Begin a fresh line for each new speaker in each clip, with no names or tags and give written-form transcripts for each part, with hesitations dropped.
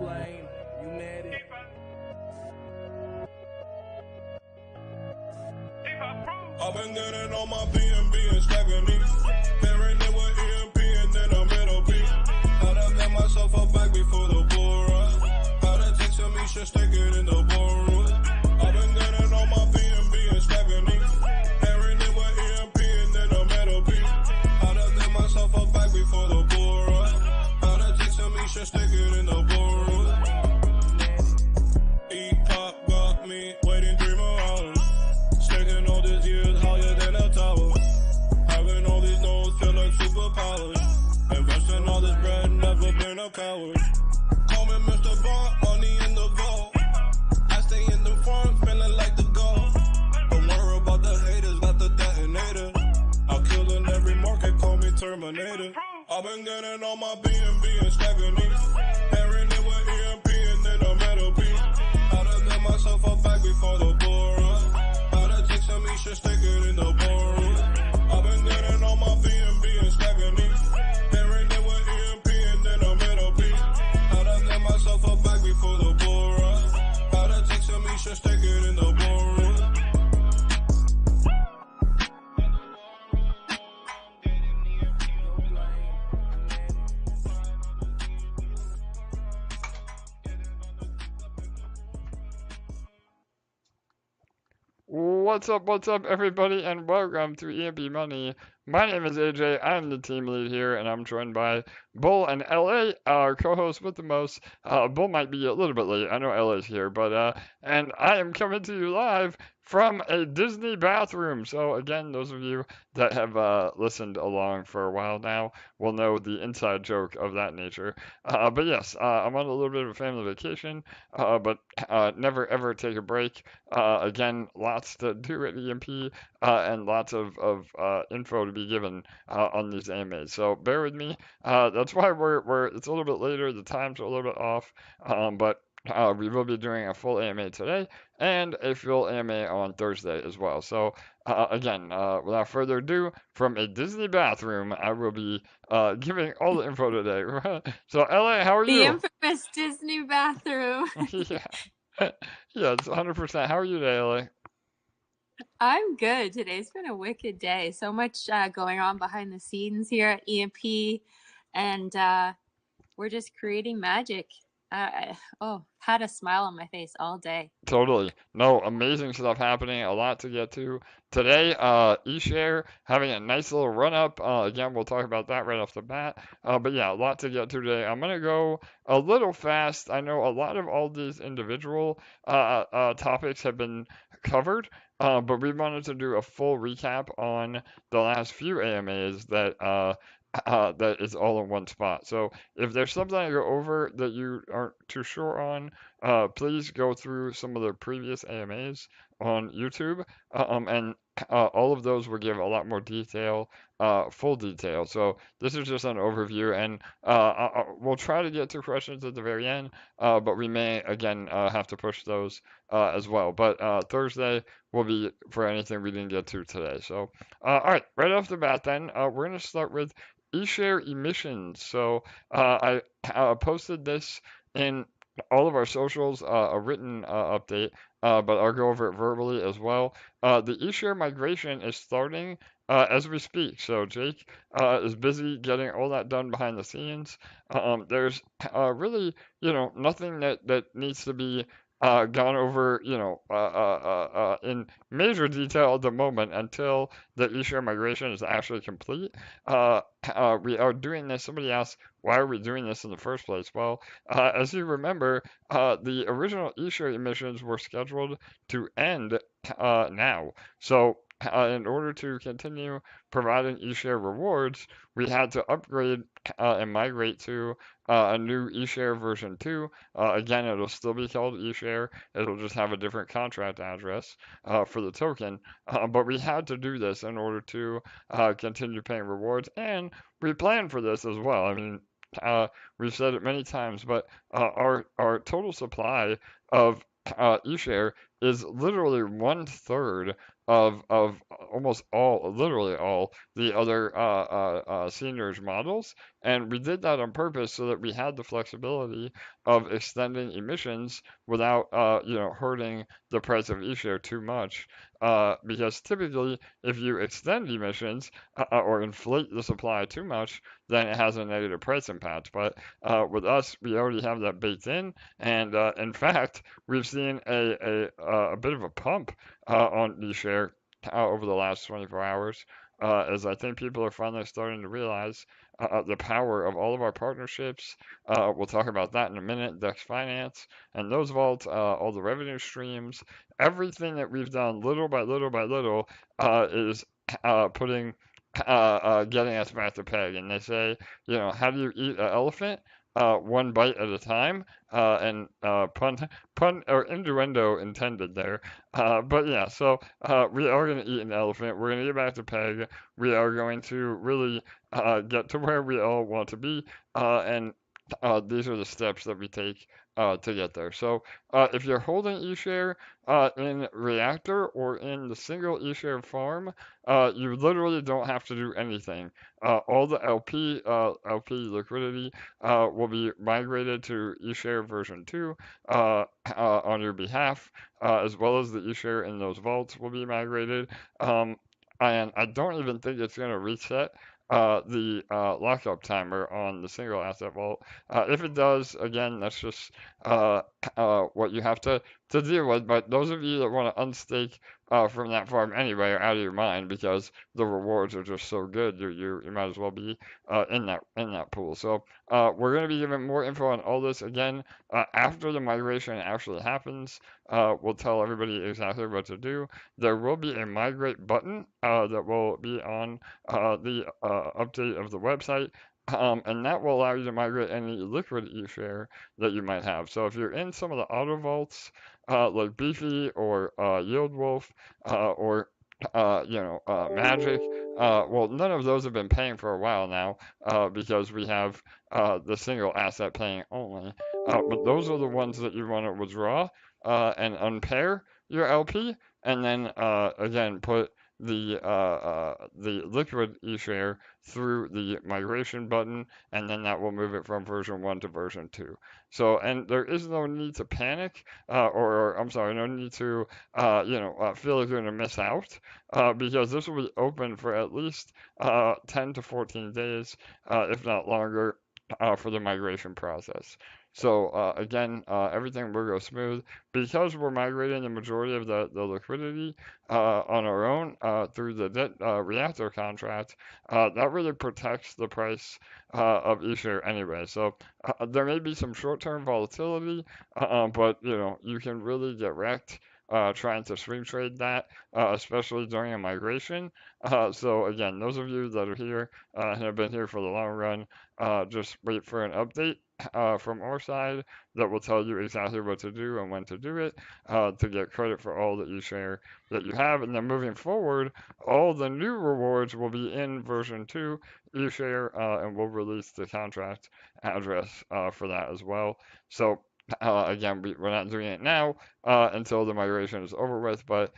blame. You mad at
I've been getting on my BNB and stacking these. Pairing it with EMP and then a middle P. How to get myself up back before the bull run. How to take some me should stick it in the ballroom. I've been getting on my BNB and stacking these. Pairing it with EMP and then a middle P. How to get myself up back before the bull run. How to take some me should stick it in the ballroom. E-pop got me waiting 3 more hours. Stacking all these years higher than a tower. Having all these nodes feel like superpowers. Investing all this bread, never been a coward. Call me Mr. Bond, money in the vault. I stay in the front, feeling like the goal. Don't worry about the haters, got the detonator. I'll kill in every market, call me Terminator. I've been getting on my BNB and stacking these. Pairing it with EMP and then a metal P. How to get myself up back before the bull run. How to take some me should stick it in the ballroom. I've been getting on my BNB and stacking these. Pairing it with EMP and then a metal P. How to get myself up back before the bull run. How to take some me should stick it in the ballroom.
What's up, everybody, and welcome to EMP.Money. My name is AJ, I'm the team lead here, and I'm joined by Bull and LA, our co-host with the most. Bull might be a little bit late, I know LA's here, but, and I am coming to you live from a Disney bathroom. So again, those of you that have listened along for a while now will know the inside joke of that nature. But yes, I'm on a little bit of a family vacation, but never ever take a break. Again, lots to do at EMP and lots of info to be given on these AMAs. So bear with me. That's why it's a little bit later. The times are a little bit off, but we will be doing a full AMA today and a full AMA on Thursday as well. So again, without further ado, from a Disney bathroom, I will be giving all the info today. So LA, how are
The
you?
infamous Disney bathroom.
Yeah, yeah, it's 100%. How are you today, LA?
I'm good. Today's been a wicked day. So much going on behind the scenes here at EMP, and we're just creating magic. Had a smile on my face all day.
Totally. No, amazing stuff happening. A lot to get to today. Eshare having a nice little run up. Again, we'll talk about that right off the bat. But yeah, a lot to get to today. I'm gonna go a little fast. I know a lot of all these individual topics have been covered. But we wanted to do a full recap on the last few AMAs that is all in one spot. So if there's something I go over that you aren't too sure on, please go through some of the previous AMAs on YouTube, and all of those will give a lot more detail, full detail. So this is just an overview, and we'll try to get to questions at the very end, but we may again have to push those as well. But Thursday will be for anything we didn't get to today. So all right, right off the bat, then we're gonna start with Eshare emissions. So I posted this in all of our socials, a written update, but I'll go over it verbally as well. The Eshare migration is starting as we speak. So Jake is busy getting all that done behind the scenes. There's really, nothing that needs to be gone over, in major detail at the moment until the Eshare migration is actually complete. We are doing this. Somebody asked, why are we doing this in the first place? Well, as you remember, the original Eshare emissions were scheduled to end now. So in order to continue providing Eshare rewards, we had to upgrade and migrate to a new Eshare version 2. Again, it'll still be called Eshare. It'll just have a different contract address for the token. But we had to do this in order to continue paying rewards, and we planned for this as well. I mean, we've said it many times, but our total supply of Eshare is literally 1/3 of almost all, literally all the other seigniorage models, and we did that on purpose so that we had the flexibility of extending emissions without hurting the price of eShare too much. Because typically, if you extend emissions or inflate the supply too much, then it has a negative price impact. But with us, we already have that baked in in fact, we've seen a bit of a pump on eShare over the last 24 hours, as I think people are finally starting to realize the power of all of our partnerships. We'll talk about that in a minute. Dex Finance and those vaults, all the revenue streams, everything that we've done little by little by little is putting getting us back to peg. And they say, how do you eat an elephant? One bite at a time, and pun or innuendo intended there. But yeah, so we are going to eat an elephant. We're going to get back to peg. We are going to really get to where we all want to be, and these are the steps that we take to get there. So if you're holding eShare in Reactor or in the single eShare farm, you literally don't have to do anything. All the LP liquidity will be migrated to eShare version 2 on your behalf, as well as the eShare in those vaults will be migrated. And I don't even think it's going to reset the lockup timer on the single asset vault. If it does, again, that's just what you have to deal with. But those of you that want to unstake from that farm anyway are out of your mind because the rewards are just so good. You might as well be in that pool. So we're going to be giving more info on all this again after the migration actually happens. We'll tell everybody exactly what to do. There will be a migrate button that will be on the update of the website. And that will allow you to migrate any liquid eShare that you might have. So if you're in some of the auto vaults, like Beefy or Yield Wolf or Magic, well, none of those have been paying for a while now because we have the single asset paying only. But those are the ones that you want to withdraw and unpair your LP, and then again put the liquid eShare through the migration button, and then that will move it from version 1 to version 2. So, and there is no need to panic, or I'm sorry, no need to, feel like you're going to miss out, because this will be open for at least 10 to 14 days, if not longer, for the migration process. So again, everything will go smooth because we're migrating the majority of the liquidity on our own through the reactor contract. That really protects the price of eShare anyway. So there may be some short-term volatility, but you can really get wrecked trying to swing trade that, especially during a migration. So again, those of you that are here and have been here for the long run, just wait for an update from our side that will tell you exactly what to do and when to do it to get credit for all that you share that you have. And then moving forward, all the new rewards will be in version 2 eShare, and we'll release the contract address for that as well. So again, we're not doing it now until the migration is over with, but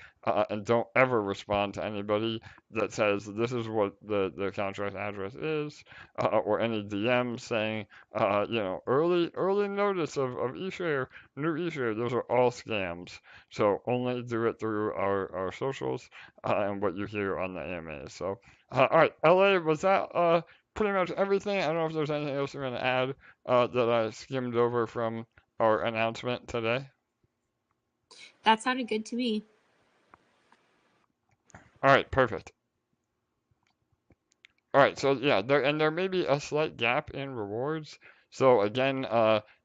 and don't ever respond to anybody that says this is what the contract address is, or any DM saying, early notice of eShare, new eShare. Those are all scams. So only do it through our socials and what you hear on the AMA. So, all right, LA, was that pretty much everything? I don't know if there's anything else you're going to add that I skimmed over from our announcement today.
That sounded good to me.
All right, perfect. All right, so yeah, there may be a slight gap in rewards. So again,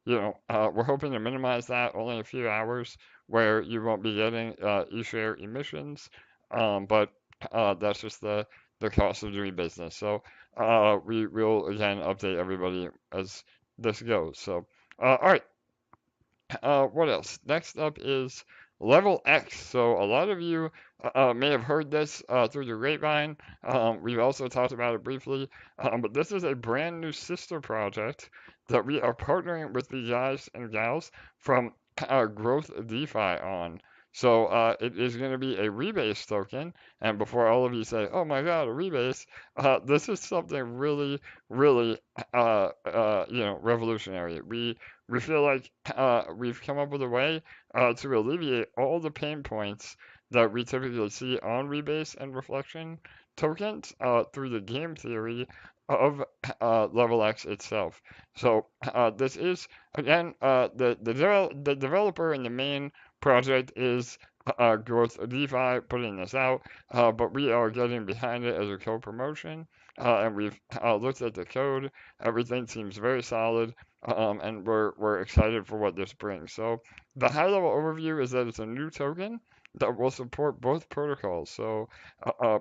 we're hoping to minimize that, only a few hours where you won't be getting eShare emissions. But that's just the cost of doing business. So we will again update everybody as this goes. So all right. What else? Next up is Level X. So a lot of you may have heard this through the grapevine. We've also talked about it briefly, but this is a brand new sister project that we are partnering with the guys and gals from Growth DeFi on. So it is going to be a rebase token. And before all of you say, "Oh my God, a rebase," this is something really, really, revolutionary. We feel like we've come up with a way to alleviate all the pain points that we typically see on rebase and reflection tokens through the game theory of Level X itself. So this is again the developer and the main project is Growth DeFi putting this out, but we are getting behind it as a co-promotion, and we've looked at the code. Everything seems very solid, and we're excited for what this brings. So the high-level overview is that it's a new token that will support both protocols. So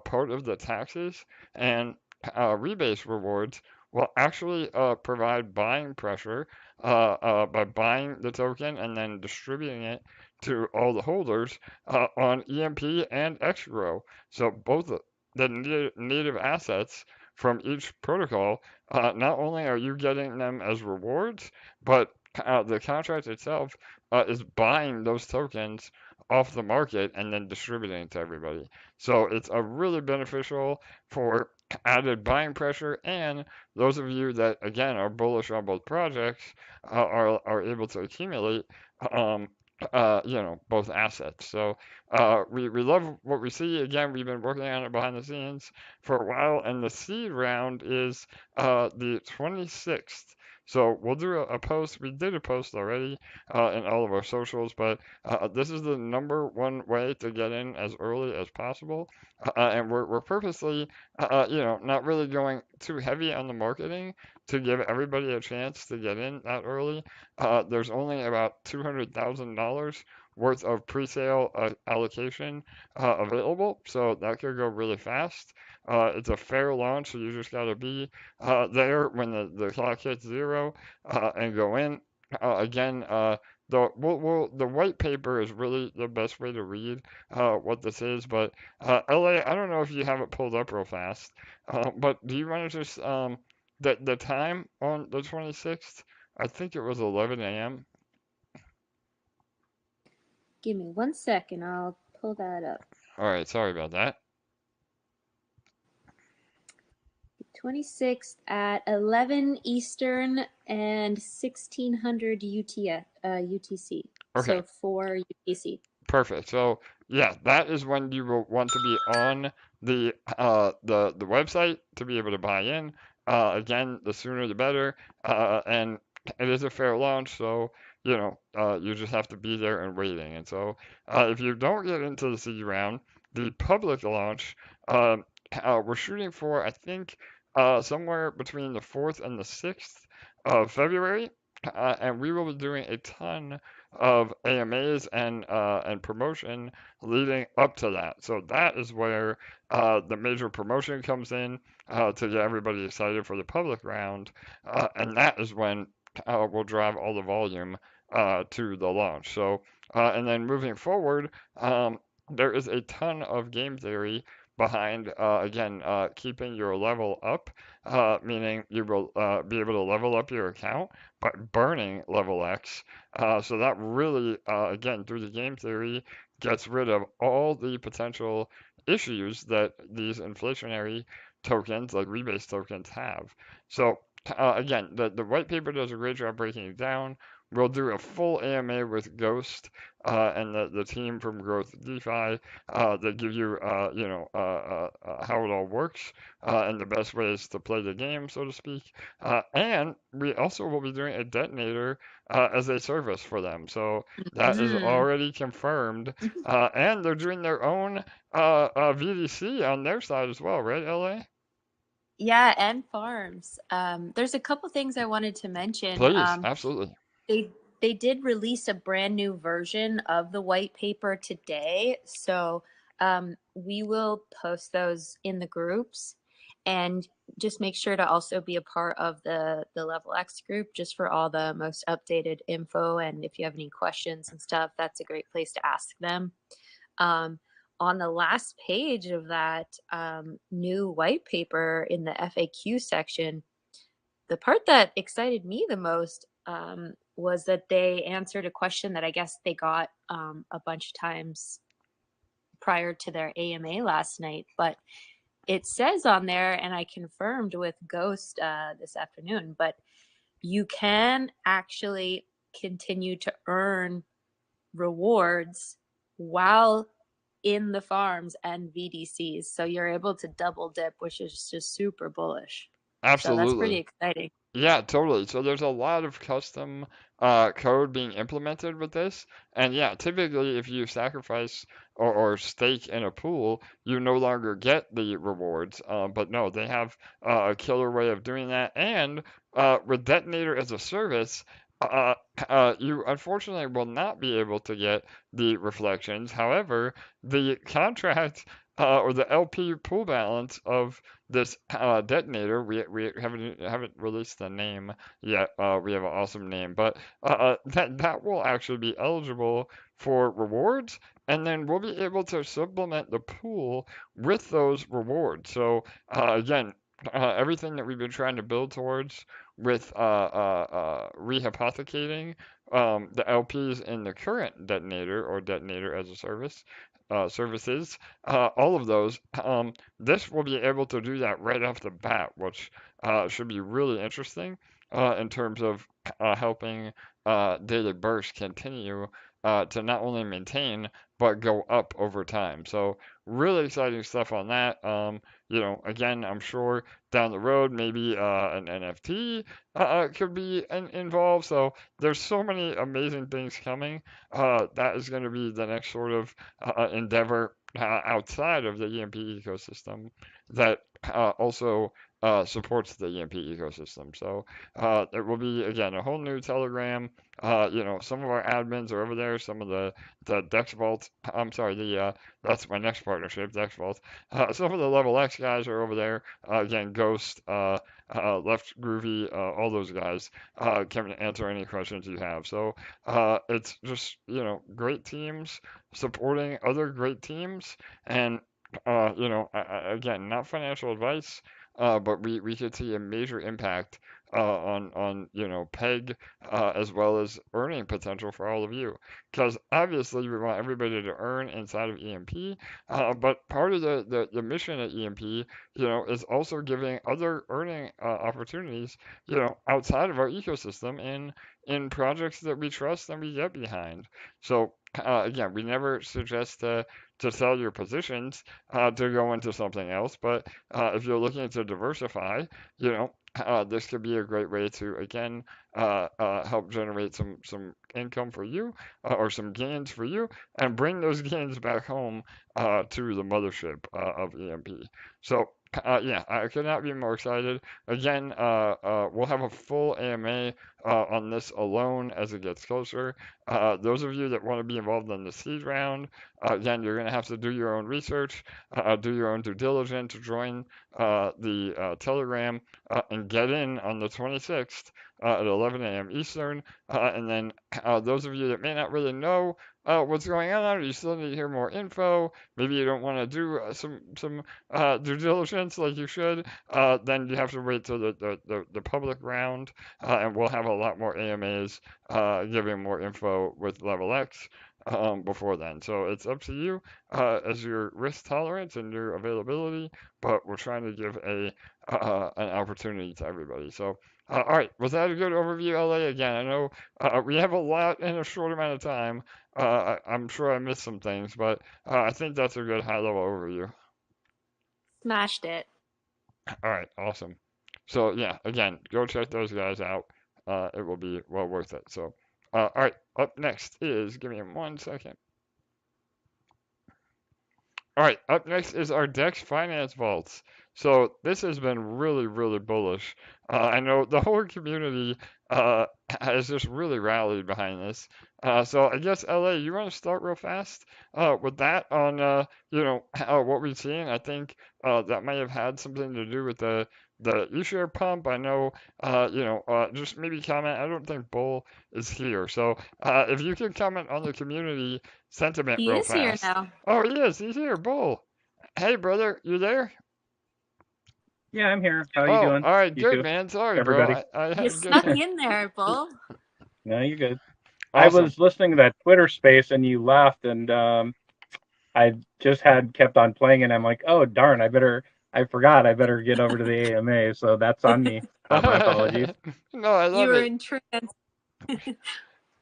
part of the taxes and rebase rewards will actually provide buying pressure by buying the token and then distributing it to all the holders on EMP and XGrow. So both the native assets from each protocol, not only are you getting them as rewards, but the contract itself is buying those tokens off the market and then distributing it to everybody. So it's a really beneficial for added buying pressure, and those of you that again are bullish on both projects are able to accumulate um, both assets. So we love what we see. Again, we've been working on it behind the scenes for a while, and the seed round is the 26th. So we'll do a post. We did a post already in all of our socials, but this is the number one way to get in as early as possible. And we're purposely, not really going too heavy on the marketing to give everybody a chance to get in that early. There's only about $200,000 worth of pre-sale allocation available, so that could go really fast. It's a fair launch, so you just got to be there when the clock hits zero and go in. Again, the white paper is really the best way to read what this is, but LA, I don't know if you have it pulled up real fast, but do you want to just the time on the 26th? I think it was 11 a.m.
Give me 1 second. I'll pull that up.
All right, sorry about that.
26th at 11 Eastern and 1600 UTC.
Okay.
So 4 UTC.
Perfect. So yeah, that is when you will want to be on the website to be able to buy in. Again, the sooner the better. And it is a fair launch, so you just have to be there and waiting. And so if you don't get into the seed round, the public launch, we're shooting for I think somewhere between the 4th and the 6th of February, and we will be doing a ton of AMAs and promotion leading up to that. So that is where the major promotion comes in to get everybody excited for the public round, and that is when we'll drive all the volume to the launch. So and then moving forward, there is a ton of game theory behind again keeping your level up, meaning you will be able to level up your account by burning level X. So that really, again, through the game theory, gets rid of all the potential issues that these inflationary tokens, like rebase tokens, have. So again, the white paper does a great job breaking it down. We'll do a full AMA with Ghost and the team from Growth DeFi that give you, how it all works and the best ways to play the game, so to speak. And we also will be doing a detonator as a service for them. So that is already confirmed. And they're doing their own VDC on their side as well, right, LA?
Yeah, and farms. There's a couple things I wanted to mention.
Please, absolutely.
They did release a brand new version of the white paper today, so we will post those in the groups, and just make sure to also be a part of the Level X group just for all the most updated info. And if you have any questions and stuff, that's a great place to ask them. On the last page of that new white paper in the FAQ section, the part that excited me the most was that they answered a question that I guess they got a bunch of times prior to their AMA last night. But it says on there, and I confirmed with Ghost this afternoon, but you can actually continue to earn rewards while in the farms and VDCs. So you're able to double dip, which is just super bullish. So that's pretty
Absolutely.
exciting.
Yeah, totally. So there's a lot of custom code being implemented with this. And yeah, typically if you sacrifice or stake in a pool, you no longer get the rewards. But no, they have a killer way of doing that. And with Detonator as a service, uh, you unfortunately will not be able to get the reflections. However, the contract or the LP pool balance of this detonator, we haven't released the name yet. We have an awesome name, but that will actually be eligible for rewards, and then we'll be able to supplement the pool with those rewards. So again, everything that we've been trying to build towards with rehypothecating the LPs in the current detonator or detonator as a service services, all of those, this will be able to do that right off the bat, which should be really interesting in terms of helping daily burst continue to not only maintain but go up over time. So really exciting stuff on that. Again, I'm sure down the road maybe an NFT could be involved. So there's so many amazing things coming. That is going to be the next sort of endeavor outside of the EMP ecosystem that also supports the EMP ecosystem. So there will be again a whole new Telegram. Some of our admins are over there. Some of the Dex Vault. I'm sorry, the that's my next partnership, Dex Vault. Some of the Level X guys are over there. Again, Ghost, Left Groovy, all those guys can answer any questions you have. So it's just great teams supporting other great teams, and again, not financial advice, but we could see a major impact on PEG as well as earning potential for all of you. Because obviously we want everybody to earn inside of EMP, but part of the mission at EMP, is also giving other earning opportunities, outside of our ecosystem in projects that we trust and we get behind. So again, we never suggest to sell your positions to go into something else. But if you're looking to diversify, this could be a great way to again help generate some income for you or some gains for you, and bring those gains back home to the mothership of EMP. So. Yeah, I could not be more excited. Again, we'll have a full AMA on this alone as it gets closer. Those of you that want to be involved in the seed round, again, you're going to have to do your own research, do your own due diligence to join the Telegram and get in on the 26th at 11 a.m. Eastern. And then those of you that may not really know what's going on, or you still need to hear more info, maybe you don't want to do some due diligence like you should, then you have to wait till the public round, and we'll have a lot more AMAs giving more info with Level X before then. So it's up to you as your risk tolerance and your availability, but we're trying to give an opportunity to everybody. So all right, was that a good overview, LA? Again, I know we have a lot in a short amount of time. I'm sure I missed some things, but I think that's a good high-level overview.
Smashed it.
All right, awesome. So yeah, again, go check those guys out. It will be well worth it. So, all right, up next is, give me 1 second. All right, up next is our Dex Finance vaults. So this has been really, really bullish. I know the whole community has just really rallied behind this. So I guess LA, you want to start real fast with that on what we've seen? I think that might have had something to do with the Eshare pump. I know just maybe comment. I don't think Bull is here, so if you can comment on the community sentiment
He
real
is here
fast.
now.
Oh, he is. He's here, Bull. Hey, brother, you there?
Yeah, I'm here. How are you
Oh,
doing?
all right,
You
good,
too,
man. Sorry, bro.
everybody.
I
You
had just
snuck in there, Bull.
No, you're good. I
awesome.
was listening to that Twitter space and you left, and I just had kept on playing, and I'm like, oh darn, I forgot, I better get over to the AMA. So that's on me. My apologies.
No, I
You
love
were
it.
in trance.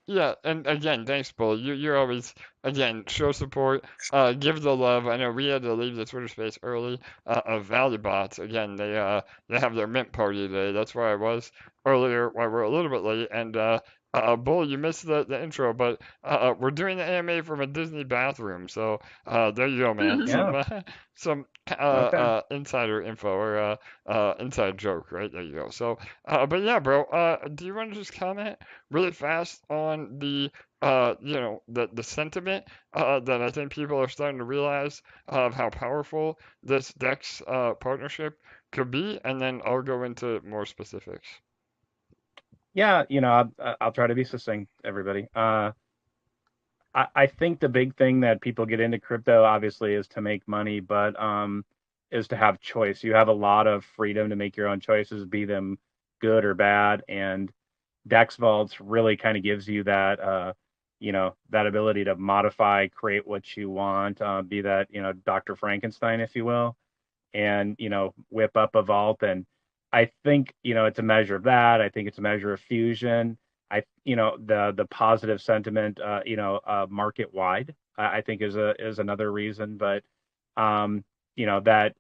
Yeah, and again, thanks, Bull. You're always again show support, give the love. I know we had to leave the Twitter space early. Of Value Bots again, they have their mint party today. That's where I was earlier. Why we're a little bit late. And Bull, you missed the intro, but we're doing the AMA from a Disney bathroom. So there you go, man.
Yeah.
Some
Okay.
insider info or inside joke, right? There you go. So, but yeah, bro. Do you want to just comment really fast on the the sentiment that I think people are starting to realize of how powerful this Dex partnership could be, and then I'll go into more specifics.
Yeah, I'll try to be succinct, everybody. I think the big thing that people get into crypto obviously is to make money, but is to have choice. You have a lot of freedom to make your own choices, be them good or bad, and Dex Vaults really kind of gives you that that ability to modify, create what you want, be that Dr. Frankenstein, if you will, and whip up a vault. And I think it's a measure of that. I think it's a measure of fusion. The positive sentiment market wide, I think is another reason. But that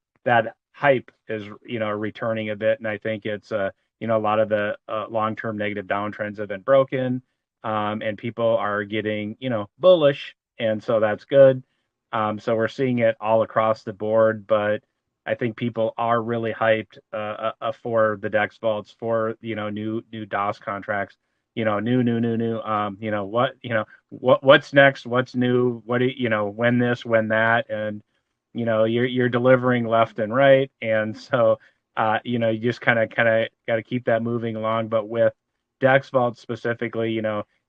hype is returning a bit, and I think it's a lot of the long-term negative downtrends have been broken, and people are getting bullish, and so that's good. So we're seeing it all across the board, but I think people are really hyped for the Dex vaults, for new DOS contracts, new. What's next? What's new? What do when this, when that, and you're delivering left and right, and so you just kind of got to keep that moving along. But with Dex vaults specifically,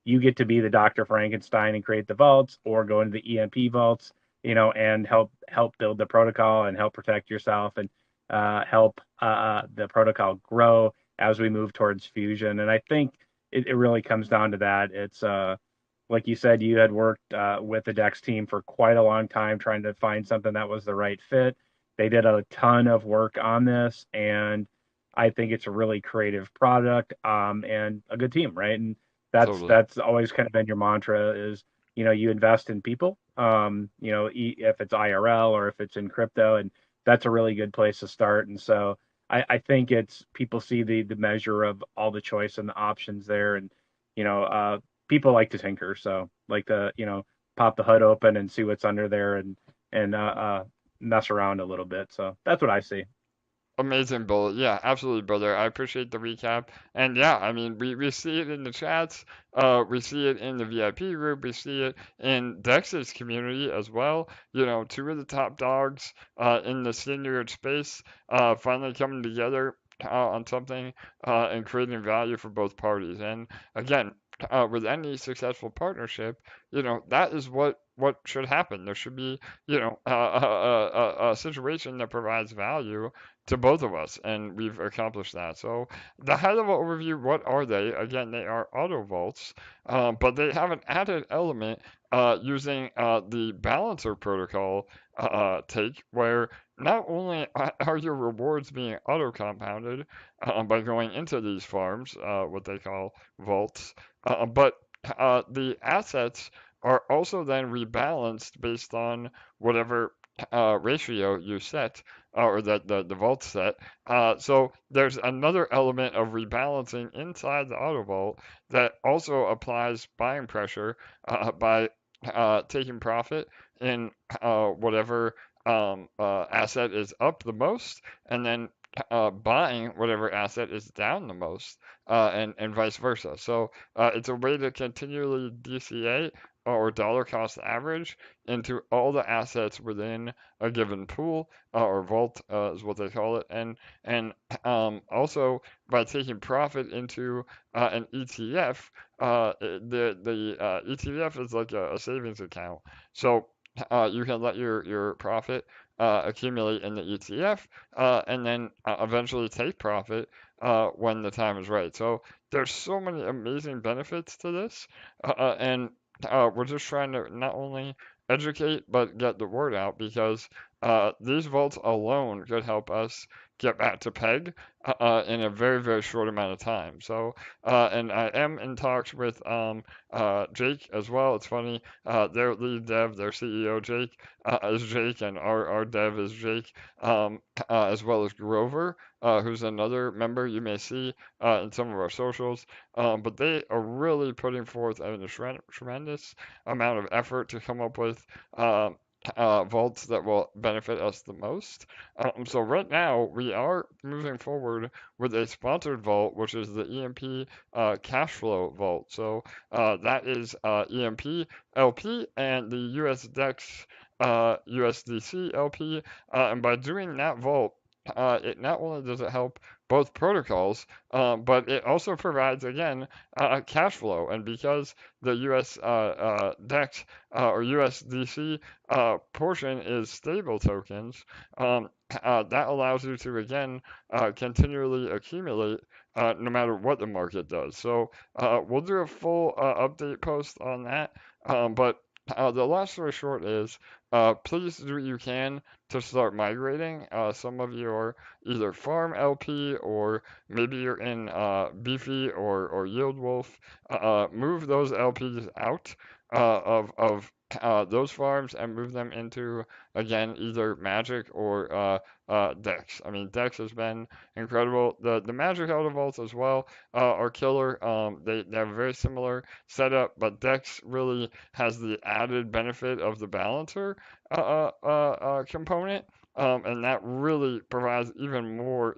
you get to be the Dr. Frankenstein and create the vaults, or go into the EMP vaults, and help build the protocol and help protect yourself, and help the protocol grow as we move towards fusion. And I think it really comes down to that. It's like you said, you had worked with the Dex team for quite a long time trying to find something that was the right fit. They did a ton of work on this, and I think it's a really creative product, and a good team, right? And
Totally.
that's always kind of been your mantra is, you invest in people, if it's IRL or if it's in crypto, and that's a really good place to start. And so I think it's people see the measure of all the choice and the options there, and you know, uh, people like to tinker, so like to pop the hood open and see what's under there, and mess around a little bit. So that's what I see.
Amazing, Bull. Yeah, absolutely, brother. I appreciate the recap. And yeah, I mean, we see it in the chats, we see it in the VIP group, we see it in Dex's community as well. Two of the top dogs in the senior space finally coming together on something and creating value for both parties. And again, with any successful partnership, that is what should happen. There should be, a situation that provides value to both of us, and we've accomplished that. So the high-level overview, what are they? Again, they are auto vaults, but they have an added element using the balancer protocol take, where not only are your rewards being auto-compounded by going into these farms, what they call vaults, but the assets are also then rebalanced based on whatever ratio you set, or that the vault set. So there's another element of rebalancing inside the auto vault that also applies buying pressure by taking profit in whatever asset is up the most, and then buying whatever asset is down the most, and vice versa. So it's a way to continually DCA, or dollar cost average, into all the assets within a given pool, or vault is what they call it, and also by taking profit into an ETF. The ETF is like a savings account, so you can let your profit accumulate in the ETF, and then eventually take profit when the time is right. So there's so many amazing benefits to this, and we're just trying to not only educate but get the word out because these vaults alone could help us get back to peg in a very, very short amount of time. So, and I am in talks with Jake as well. It's funny, their lead dev, their CEO Jake, is Jake, and our dev is Jake, as well as Grover, who's another member you may see in some of our socials. But they are really putting forth a tremendous amount of effort to come up with vaults that will benefit us the most. So right now we are moving forward with a sponsored vault, which is the EMP cash flow vault. So that is EMP LP and the US Dex USDC LP. And by doing that vault, it not only does it help both protocols, but it also provides again cash flow. And because the US DEX or USDC portion is stable tokens, that allows you to again continually accumulate no matter what the market does. So we'll do a full update post on that. But the long story short is please do what you can to start migrating some of your either farm LP or maybe you're in Beefy or Yield Wolf. Move those LPs out of those farms and move them into again either Magic or Dex. I mean Dex has been incredible. The Magic Elder Vaults as well are killer. They have a very similar setup, but Dex really has the added benefit of the balancer component. And that really provides even more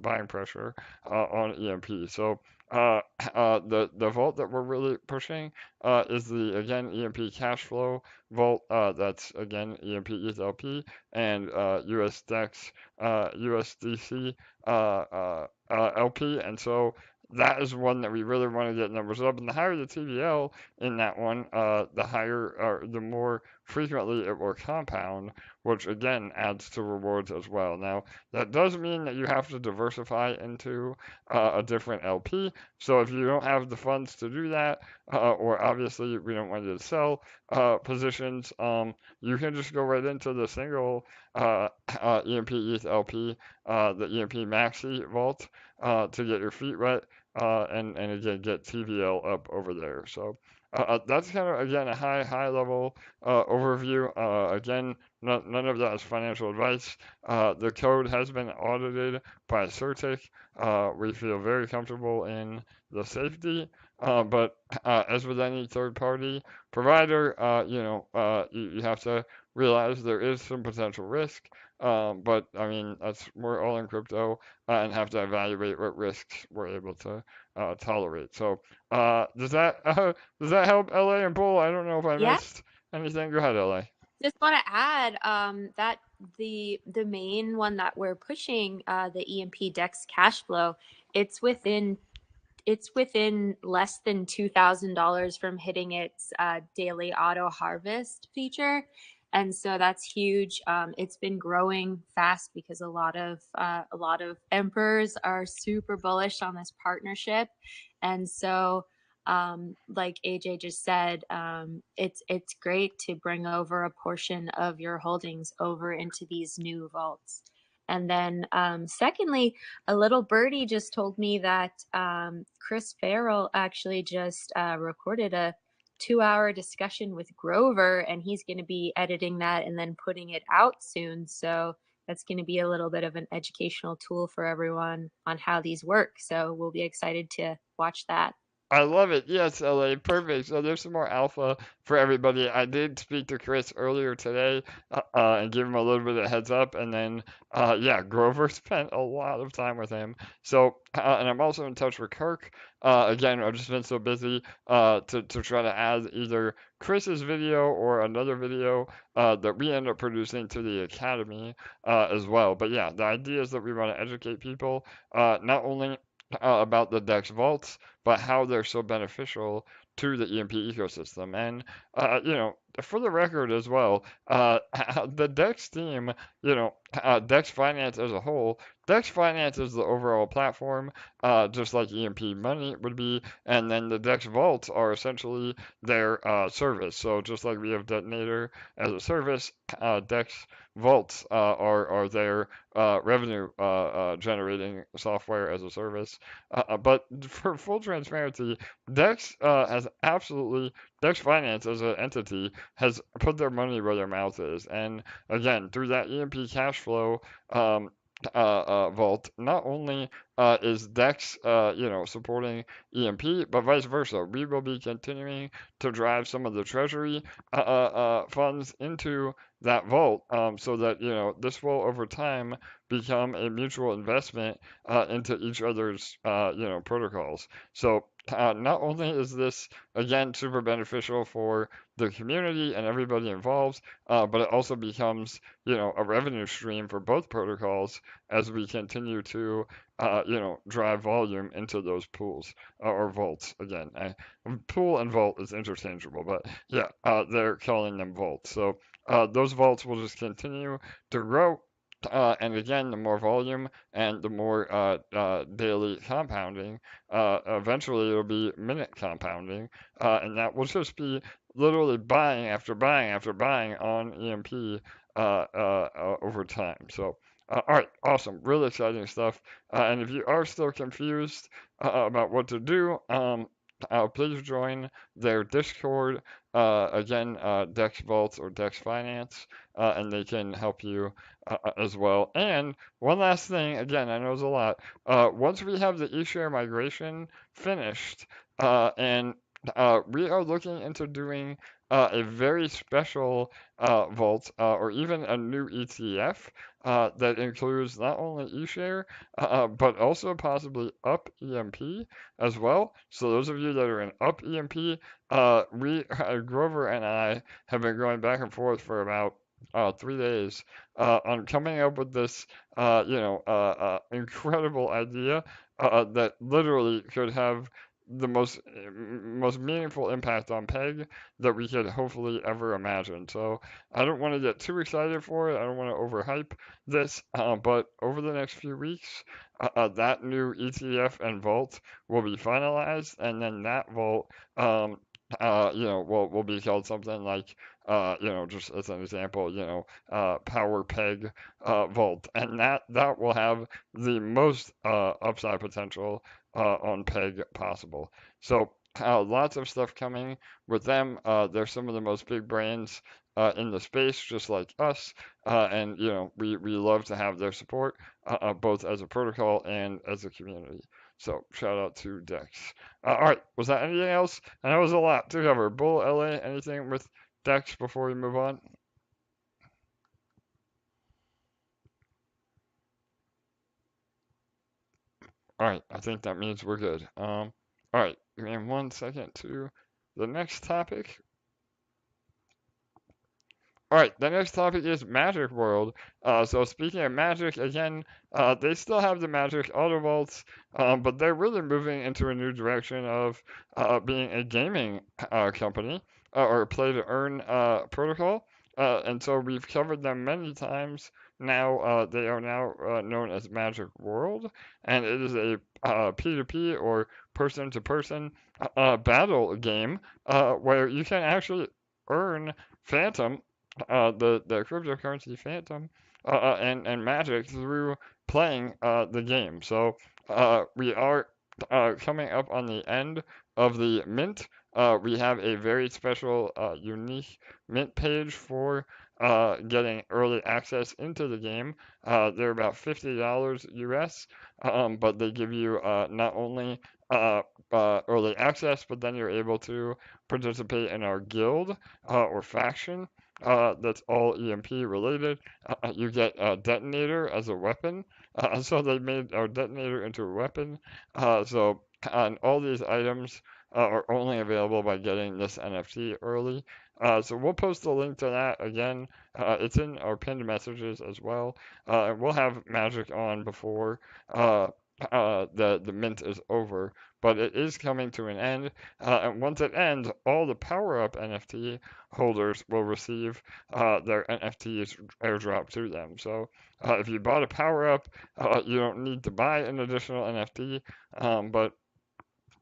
buying pressure on EMP. So the vault that we're really pushing is the again EMP cash flow vault. That's again EMP ETH LP and US Dex USDC LP. And so that is one that we really want to get numbers up. And the higher the TVL in that one, the higher or the more frequently it will compound, which again adds to rewards as well. Now, that does mean that you have to diversify into a different LP. So if you don't have the funds to do that, or obviously we don't want you to sell positions, you can just go right into the single EMP ETH LP, the EMP Maxi Vault, to get your feet wet and again get TVL up over there. So that's kind of again a high level overview. Again, none of that is financial advice. The code has been audited by Certic. We feel very comfortable in the safety. But as with any third-party provider, you have to realize there is some potential risk. But I mean, we're all in crypto and have to evaluate what risks we're able to tolerate. So does that help, LA and Bull? I don't know if I
Yeah.
missed anything. Go ahead, LA.
Just want to add that the main one that we're pushing, the EMP Dex cash flow, it's within less than $2,000 from hitting its daily auto harvest feature. And so that's huge. It's been growing fast because a lot of emperors are super bullish on this partnership. And so like AJ just said, it's great to bring over a portion of your holdings over into these new vaults. And then secondly, a little birdie just told me that Chris Farrell actually just recorded a 2-hour discussion with Grover, and he's going to be editing that and then putting it out soon. So that's going to be a little bit of an educational tool for everyone on how these work. So we'll be excited to watch that.
I love it. Yes, LA. Perfect. So there's some more alpha for everybody. I did speak to Chris earlier today and give him a little bit of heads up. And then, yeah, Grover spent a lot of time with him. So, and I'm also in touch with Kirk. Again, I've just been so busy to try to add either Chris's video or another video that we end up producing to the Academy as well. But yeah, the idea is that we want to educate people not only about the Dex vaults, but how they're so beneficial to the EMP ecosystem. And, for the record as well, the Dex team, Dex Finance as a whole, Dex Finance is the overall platform, just like EMP.Money would be, and then the Dex vaults are essentially their service. So just like we have Detonator as a service, Dex vaults are their revenue generating software as a service. But for full transparency, Dex has absolutely, Dex Finance as an entity has put their money where their mouth is. And again, through that EMP cash flow vault, not only is Dex, supporting EMP, but vice versa. We will be continuing to drive some of the treasury funds into that vault, so that this will over time become a mutual investment into each other's protocols. So not only is this again super beneficial for the community and everybody involved, but it also becomes a revenue stream for both protocols as we continue to drive volume into those pools or vaults. Again, pool and vault is interchangeable, but yeah, they're calling them vaults. So those vaults will just continue to grow. And again, the more volume and the more daily compounding, eventually it'll be minute compounding, and that will just be literally buying after buying after buying on EMP over time. So, all right, awesome, really exciting stuff. And if you are still confused about what to do, please join their Discord. Again, Dex Vaults or Dex Finance, and they can help you as well. And one last thing, again, I know it's a lot. Once we have the Eshare migration finished, and we are looking into doing a very special vault, or even a new ETF that includes not only eShare, but also possibly Up EMP as well. So those of you that are in Up EMP, Grover and I have been going back and forth for about 3 days on coming up with this, incredible idea that literally could have the most meaningful impact on Peg that we could hopefully ever imagine. So I don't want to get too excited for it. I don't want to overhype this, but over the next few weeks, that new ETF and vault will be finalized, and then that vault, will be called something like, just as an example, Power Peg Vault, and that will have the most upside potential on Peg possible. So lots of stuff coming with them. They're some of the most big brains in the space, just like us, and we love to have their support, both as a protocol and as a community. So shout out to Dex. All right, was that anything else? And that was a lot to cover. Bull, LA, anything with Dex before we move on? All right, I think that means we're good. All right, give me 1 second to the next topic. All right, the next topic is Magic World. So speaking of Magic, again, they still have the Magic Auto Vaults, but they're really moving into a new direction of being a gaming company or play to earn protocol. And so we've covered them many times. Now they are now known as Magic World, and it is a P2P or person-to-person battle game where you can actually earn Phantom, the cryptocurrency Phantom, and Magic through playing the game. So we are coming up on the end of the mint. We have a very special, unique mint page for getting early access into the game. They're about $50 US, but they give you not only early access, but then you're able to participate in our guild or faction. That's all EMP related. You get a detonator as a weapon. So they made our detonator into a weapon. And all these items are only available by getting this NFT early. So we'll post the link to that again. It's in our pinned messages as well. And we'll have Magic on before the mint is over, but it is coming to an end. And once it ends, all the power up NFT holders will receive their NFTs airdrop to them. So if you bought a power up, you don't need to buy an additional NFT, but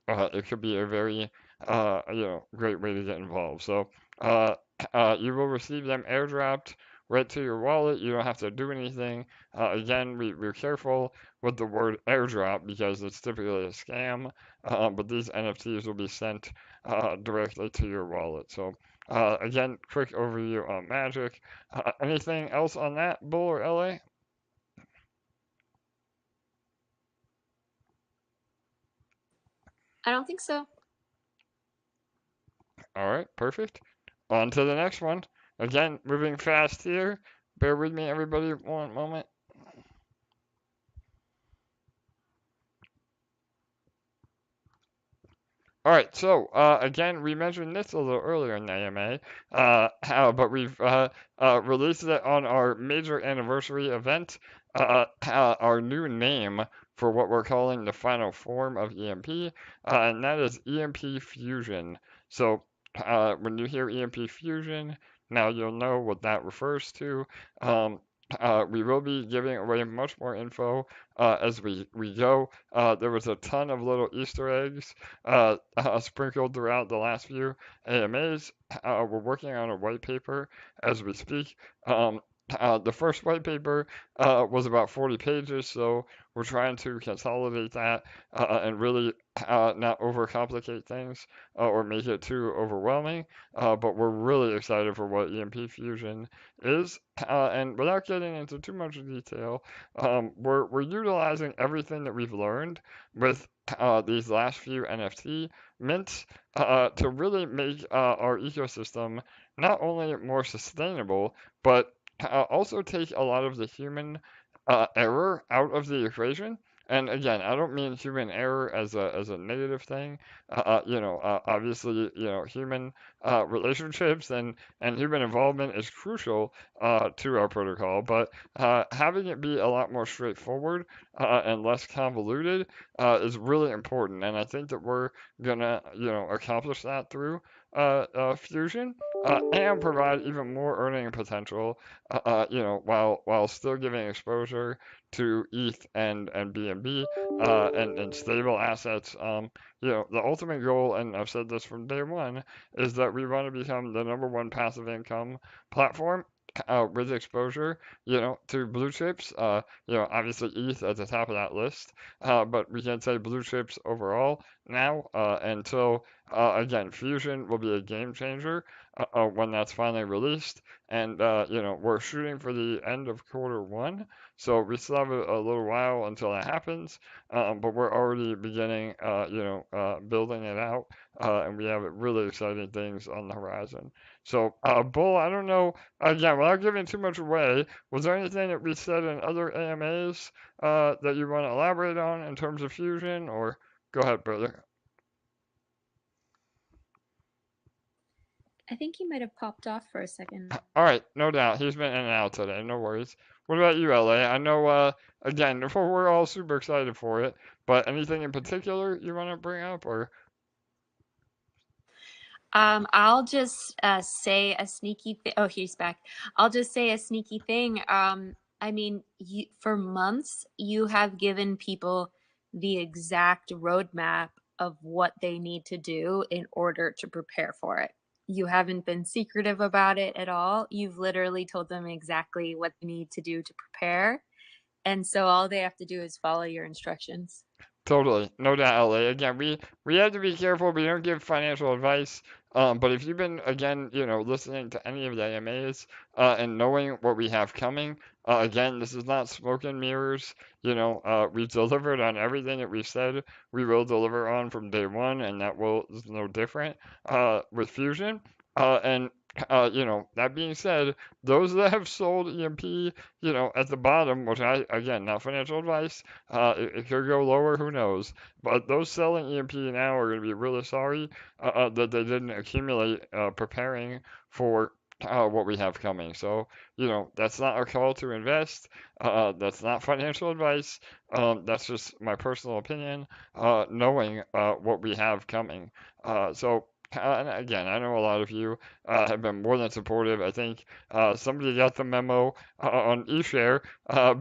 it could be a very great way to get involved. So you will receive them airdropped right to your wallet. You don't have to do anything. Again, we're careful with the word airdrop because it's typically a scam, but these NFTs will be sent directly to your wallet. So again, quick overview on Magic. Anything else on that, Bull or LA?
I don't think so.
All right, perfect. On to the next one. Again, moving fast here. Bear with me, everybody, one moment. All right, so again, we mentioned this a little earlier in the AMA, but we've released it on our major anniversary event, our new name for what we're calling the final form of EMP, and that is EMP Fusion. So when you hear EMP Fusion, now you'll know what that refers to. We will be giving away much more info as we go. There was a ton of little Easter eggs sprinkled throughout the last few AMAs. We're working on a white paper as we speak. The first white paper was about 40 pages, so we're trying to consolidate that and really not overcomplicate things or make it too overwhelming. But we're really excited for what EMP Fusion is. And without getting into too much detail, we're utilizing everything that we've learned with these last few NFT mints to really make our ecosystem not only more sustainable, but also take a lot of the human error out of the equation. And again, I don't mean human error as a negative thing. Obviously, human relationships and human involvement is crucial to our protocol. But having it be a lot more straightforward and less convoluted is really important. And I think that we're gonna, accomplish that through Fusion and provide even more earning potential while still giving exposure to ETH and BNB and stable assets. The ultimate goal, and I've said this from day one, is that we want to become the #1 passive income platform. With exposure, to blue chips, obviously ETH at the top of that list, but we can say blue chips overall now, again, Fusion will be a game changer when that's finally released, and we're shooting for the end of Q1, so we still have a little while until that happens, but we're already beginning, building it out, and we have really exciting things on the horizon. So, Bull, I don't know, again, without giving too much away, was there anything that we said in other AMAs that you want to elaborate on in terms of Fusion, or go ahead, brother?
I think he might have popped off for a second.
All right, no doubt. He's been in and out today. No worries. What about you, LA? I know, again, we're all super excited for it, but anything in particular you want to bring up, or?
I'll just say a sneaky thing. Oh, he's back. I'll just say a sneaky thing. I mean, for months, you have given people the exact roadmap of what they need to do in order to prepare for it. You haven't been secretive about it at all. You've literally told them exactly what they need to do to prepare. And so all they have to do is follow your instructions.
Totally, no doubt, LA. Again, we have to be careful. We don't give financial advice. But if you've been again, listening to any of the AMAs and knowing what we have coming, again, this is not smoke and mirrors. We've delivered on everything that we said we will deliver on from day one, and that is no different with Fusion. And that being said, those that have sold EMP, at the bottom, which again, not financial advice, it could go lower, who knows? But those selling EMP now are going to be really sorry that they didn't accumulate preparing for what we have coming. So, that's not a call to invest. That's not financial advice. That's just my personal opinion, knowing what we have coming. And again, I know a lot of you have been more than supportive. I think somebody got the memo on Eshare,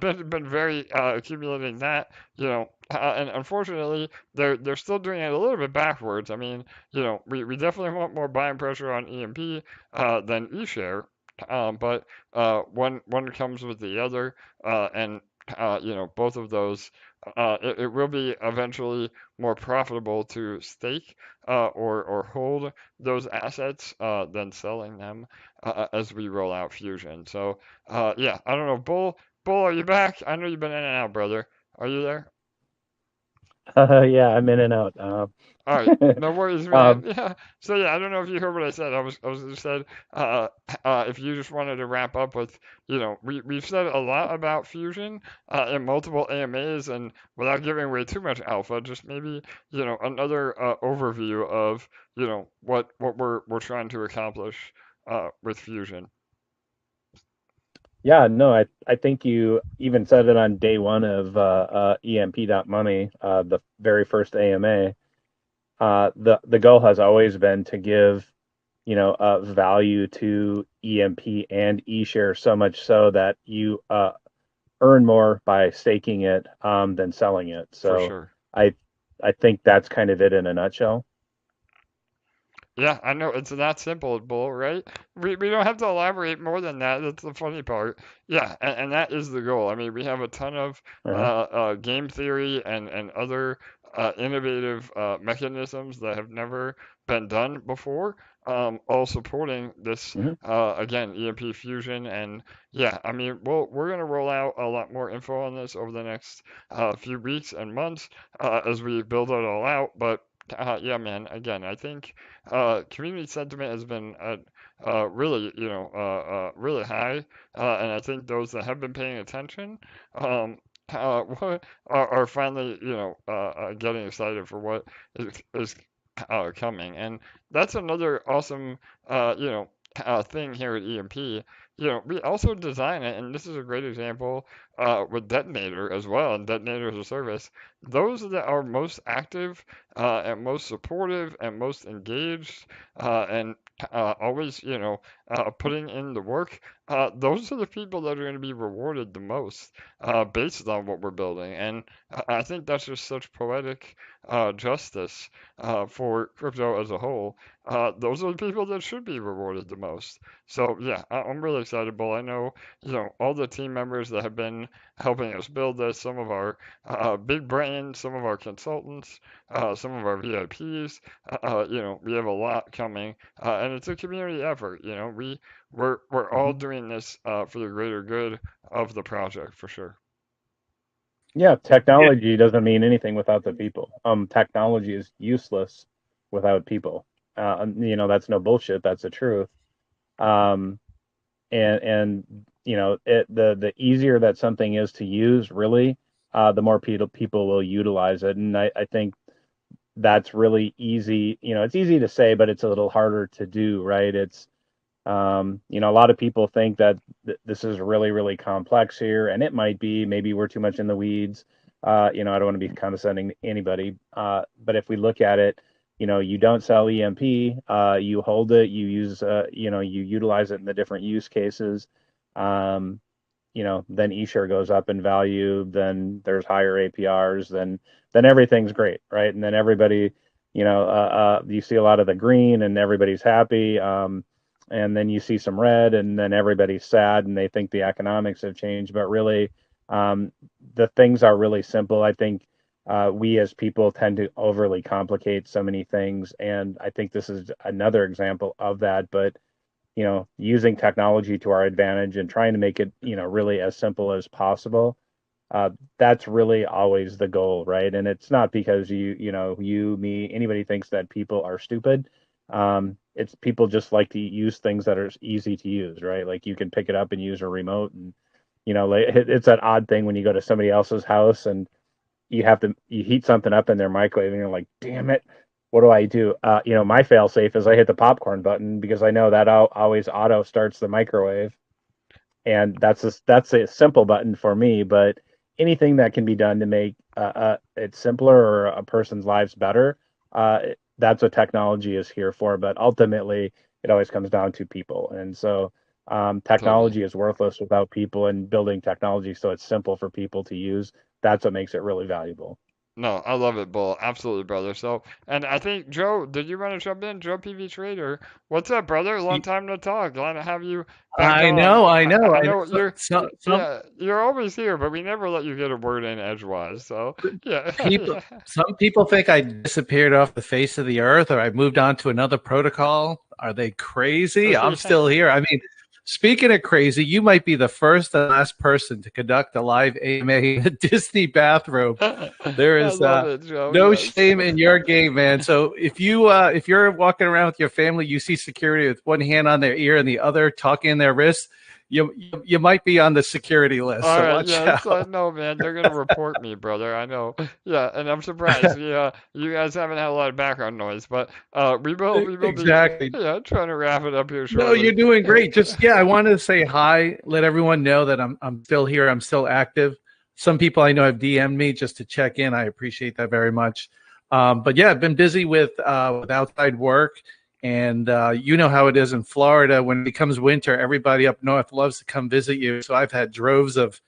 been very accumulating that, and unfortunately, they're still doing it a little bit backwards. I mean, we definitely want more buying pressure on EMP than eShare, but one comes with the other, and both of those, it will be eventually more profitable to stake or hold those assets than selling them as we roll out Fusion. So yeah, I don't know, Bull, are you back? I know you've been in and out, brother. Are you there?
Yeah, I'm in and out.
All right, no worries, man.
Um,
Yeah. So yeah, I don't know if you heard what I said. I was just said, if you just wanted to wrap up with, we've said a lot about Fusion in multiple AMAs, and without giving away too much alpha, just maybe, another overview of, what we're trying to accomplish with Fusion.
yeah, no, I think you even said it on day one of EMP.Money, the very first AMA. The goal has always been to give, value to EMP and eShare, so much so that you earn more by staking it than selling it.
For
So
sure.
I I think that's kind of it in a nutshell.
Yeah, I know it's that simple, Bull, right? We don't have to elaborate more than that. That's the funny part. Yeah, and that is the goal. I mean, we have a ton of
Uh-huh.
game theory and other innovative mechanisms that have never been done before, all supporting this,
Hmm.
again, EMP Fusion. And yeah, I mean, we're going to roll out a lot more info on this over the next few weeks and months as we build it all out. But yeah, man, again, I think community sentiment has been really, really high, and I think those that have been paying attention um, are finally, getting excited for what is coming, and that's another awesome, thing here at EMP. We also design it, and this is a great example with Detonator as well, and Detonator as a service. Those that are most active and most supportive and most engaged and always, putting in the work, those are the people that are going to be rewarded the most based on what we're building. And I think that's just such poetic justice for crypto as a whole. Those are the people that should be rewarded the most. So yeah, I'm really excited, Bull. I know, all the team members that have been helping us build this, some of our big brains, some of our consultants, some of our VIPs. We have a lot coming, and it's a community effort. We're all
Hmm.
doing this for the greater good of the project for sure.
Yeah, technology doesn't mean anything without the people. Technology is useless without people. That's no bullshit. That's the truth. Um, and the easier that something is to use, really, the more people will utilize it. And I think that's really easy. It's easy to say, but it's a little harder to do, right? A lot of people think that this is really, really complex here, and it might be. Maybe we're too much in the weeds. I don't want to be condescending to anybody, but if we look at it, you don't sell EMP, you hold it, you use, you utilize it in the different use cases. Um, then eShare goes up in value, then there's higher APRs, then everything's great, right? And then everybody, you see a lot of the green, and everybody's happy. And then you see some red, and then everybody's sad, and they think the economics have changed. But really, um, the things are really simple. I think we as people tend to overly complicate so many things, and I think this is another example of that. But using technology to our advantage and trying to make it, really as simple as possible. That's really always the goal, right? And it's not because me, anybody thinks that people are stupid. It's people just like to use things that are easy to use, right? Like you can pick it up and use a remote, and like, it's that odd thing when you go to somebody else's house and you heat something up in their microwave, and you're like, damn it, what do I do? My fail safe is I hit the popcorn button because I know that always auto starts the microwave, and that's a simple button for me. But anything that can be done to make it simpler or a person's lives better, that's what technology is here for. But ultimately, it always comes down to people, and so technology is worthless without people. And building technology so it's simple for people to use, that's what makes it really valuable.
No, I love it, Bull. Absolutely, brother. So, and I think Joe, did you want to jump in? Joe PV Trader, what's up, brother? Long time no talk. Glad to have you back
I
on.
know, I know.
I
I
know
know.
you're,
Some
yeah, you're always here, but we never let you get a word in edgewise. So, yeah.
people, some people think I disappeared off the face of the earth, or I moved on to another protocol. Are they crazy? I'm still here. I mean, speaking of crazy, you might be the first and last person to conduct a live AMA in a Disney bathrobe. There is no shame in your game, man. So if you're walking around with your family, you see security with one hand on their ear and the other tucking in their wrist, you might be on the security list.
All
so
right,
watch
yes,
out.
I know, man. They're gonna report me, brother. I know. Yeah, and I'm surprised. Yeah, you guys haven't had a lot of background noise, but we will
Exactly.
be trying to wrap it up here
No,
shortly.
you're doing great. Just I wanted to say hi, let everyone know that I'm still here. I'm still active. Some people I know have DM'd me just to check in. I appreciate that very much. But yeah, I've been busy with outside work, and you know how it is in Florida. When it becomes winter, everybody up north loves to come visit you. So I've had droves of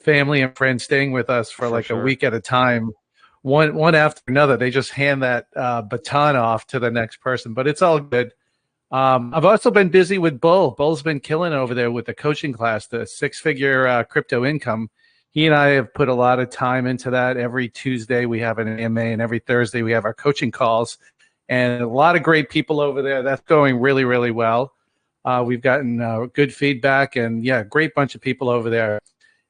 family and friends staying with us for like a week at a time, one after another. They just hand that baton off to the next person, but it's all good. I've also been busy with Bull. Bull's been killing over there with the coaching class, the six-figure crypto income. He and I have put a lot of time into that. Every Tuesday we have an AMA, and every Thursday we have our coaching calls. And a lot of great people over there. That's going really, really well. We've gotten good feedback, and yeah, great bunch of people over there.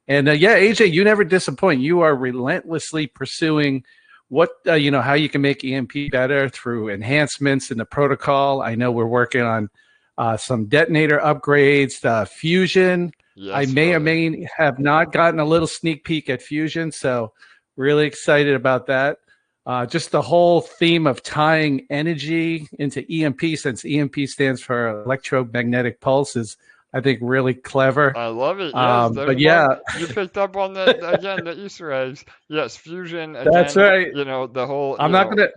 And yeah, AJ, you never disappoint. You are relentlessly pursuing what how you can make EMP better through enhancements in the protocol. I know we're working on some detonator upgrades, Fusion.
Yes,
I may or may have not gotten a little sneak peek at Fusion, so really excited about that. Just the whole theme of tying energy into EMP, since EMP stands for electromagnetic pulses, I think really clever.
I love it. Yes,
but yeah,
you picked up on the Easter eggs. Yes, Fusion. Again,
that's right.
You know the whole.
I'm not gonna.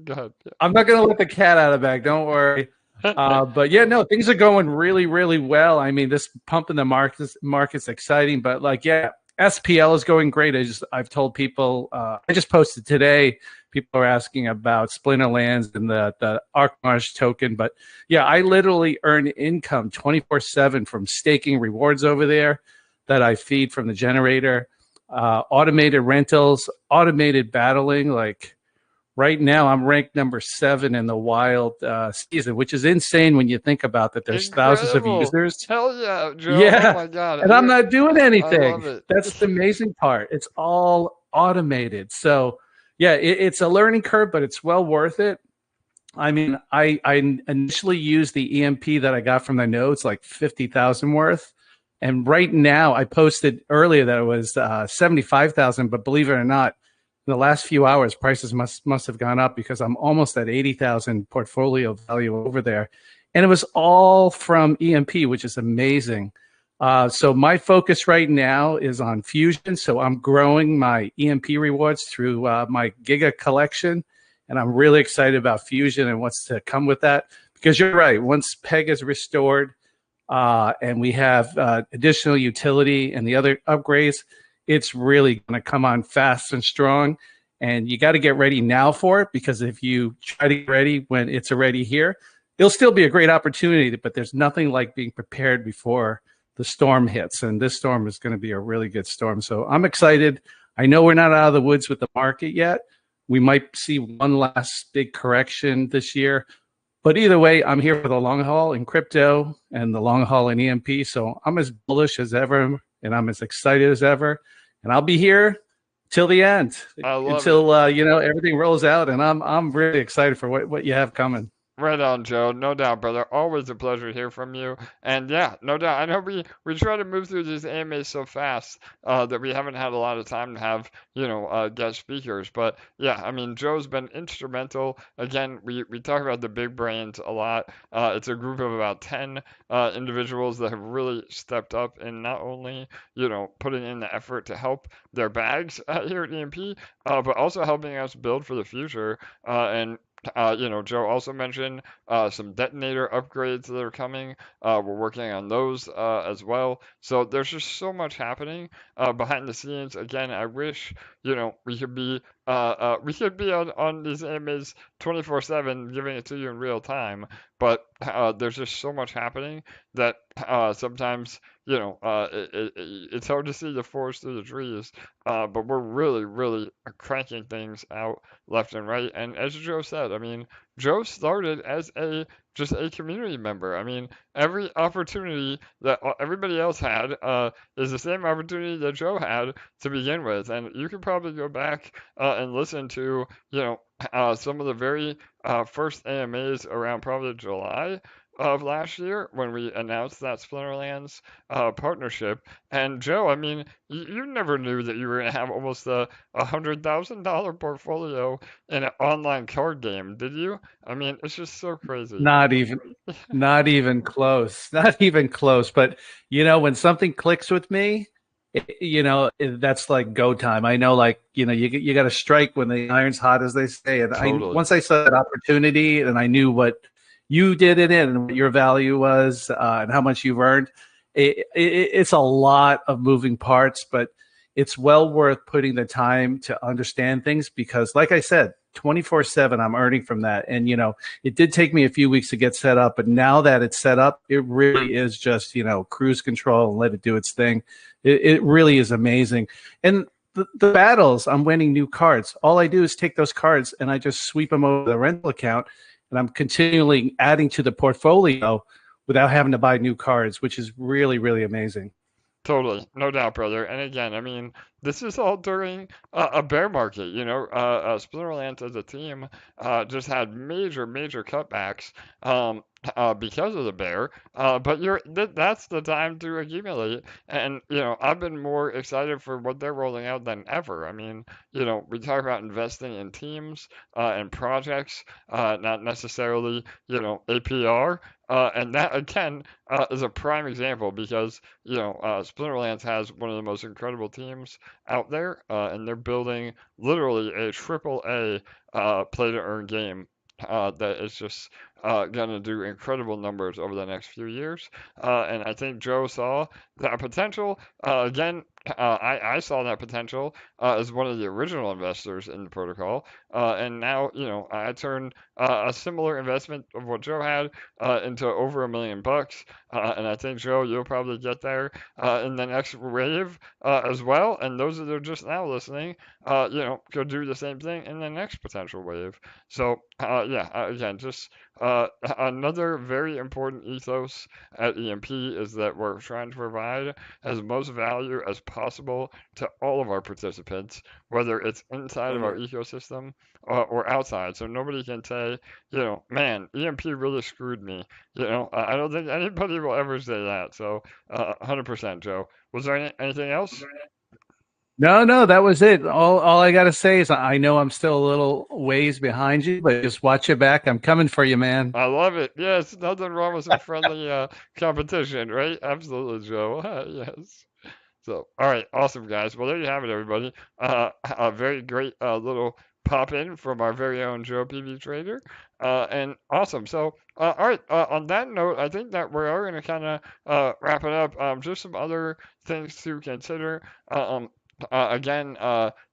Go ahead. Yeah.
I'm not gonna let the cat out of the bag. Don't worry. But yeah, no, things are going really, really well. I mean, this pump in the market's exciting. But like, yeah, SPL is going great. I've told people. I just posted today. People are asking about Splinterlands and the Arcmarsh token. But yeah, I literally earn income 24/7 from staking rewards over there that I feed from the generator, automated rentals, automated battling. Like right now, I'm ranked number 7 in the wild season, which is insane when you think about that. There's thousands of users.
Hell yeah, Joe.
Yeah.
Oh my God.
And I'm not doing anything.
I love it.
That's the amazing part. It's all automated. So yeah, it's a learning curve, but it's well worth it. I mean, I initially used the EMP that I got from the nodes, like 50,000 worth. And right now, I posted earlier that it was 75,000, but believe it or not, in the last few hours, prices must have gone up because I'm almost at 80,000 portfolio value over there. And it was all from EMP, which is amazing. So my focus right now is on Fusion. So I'm growing my EMP rewards through my Giga collection. And I'm really excited about Fusion and what's to come with that. Because you're right, once PEG is restored and we have additional utility and the other upgrades, it's really going to come on fast and strong. And you got to get ready now for it, because if you try to get ready when it's already here, it'll still be a great opportunity, but there's nothing like being prepared before the storm hits. And this storm is going to be a really good storm. So I'm excited. I know we're not out of the woods with the market yet. We might see one last big correction this year. But either way, I'm here for the long haul in crypto and the long haul in EMP. So I'm as bullish as ever, and I'm as excited as ever. And I'll be here till the end, until everything rolls out. And I'm really excited for what you have coming.
Right on, Joe. No doubt, brother. Always a pleasure to hear from you. And yeah, no doubt. I know we try to move through these AMAs so fast that we haven't had a lot of time to have, guest speakers. But yeah, I mean, Joe's been instrumental. Again, we talk about the big brains a lot. It's a group of about 10 individuals that have really stepped up in not only, putting in the effort to help their bags here at EMP, but also helping us build for the future. And Joe also mentioned some detonator upgrades that are coming. We're working on those as well. So there's just so much happening behind the scenes. Again, I wish we could be on these AMAs 24/7, giving it to you in real time. But there's just so much happening that sometimes it's hard to see the forest through the trees. But we're really, really cranking things out left and right. And as Joe said, I mean, Joe started as just a community member. I mean, every opportunity that everybody else had is the same opportunity that Joe had to begin with. And you can probably go back and listen to, some of the very first AMAs around probably July of last year when we announced that Splinterlands partnership. And Joe, I mean, you never knew that you were going to have almost a $100,000 portfolio in an online card game, did you? I mean, it's just so crazy.
Not even, not even close. Not even close. But when something clicks with me, that's like go time. I know, like, you got to strike when the iron's hot, as they say. And
Totally.
once I saw that opportunity and I knew what you did it in and what your value was and how much you've earned, it's a lot of moving parts, but it's well worth putting the time to understand things because, like I said, 24/7, I'm earning from that. And, it did take me a few weeks to get set up, but now that it's set up, it really is just, cruise control and let it do its thing. It really is amazing. And the battles, I'm winning new cards. All I do is take those cards and I just sweep them over the rental account, and I'm continually adding to the portfolio without having to buy new cards, which is really, really amazing.
Totally, no doubt, brother. And again, I mean, this is all during a bear market. Splinterlands as a team just had major, major cutbacks because of the bear. But that's the time to accumulate. And I've been more excited for what they're rolling out than ever. I mean, we talk about investing in teams and projects, not necessarily APR. And that again is a prime example because Splinterlands has one of the most incredible teams out there, and they're building literally a triple A play to earn game that is just going to do incredible numbers over the next few years. And I think Joe saw that potential. Again, I saw that potential as one of the original investors in the protocol. And now, I turned a similar investment of what Joe had into over $1 million. And I think, Joe, you'll probably get there in the next wave as well. And those that are just now listening, go do the same thing in the next potential wave. So, again, just another very important ethos at EMP is that we're trying to provide as most value as possible to all of our participants, whether it's inside of our ecosystem or outside. So nobody can say, man, EMP really screwed me. I don't think anybody will ever say that. So 100%, Joe. Was there anything else?
No, that was it. All I got to say is I know I'm still a little ways behind you, but just watch your back. I'm coming for you, man.
I love it. Yes, nothing wrong with some friendly competition, right? Absolutely, Joe. Yes. So, all right, awesome, guys. Well, there you have it, everybody. A very great little pop in from our very own Joe PV Trader. And awesome. So, all right, on that note, I think that we are going to kind of wrap it up. Just some other things to consider. Again,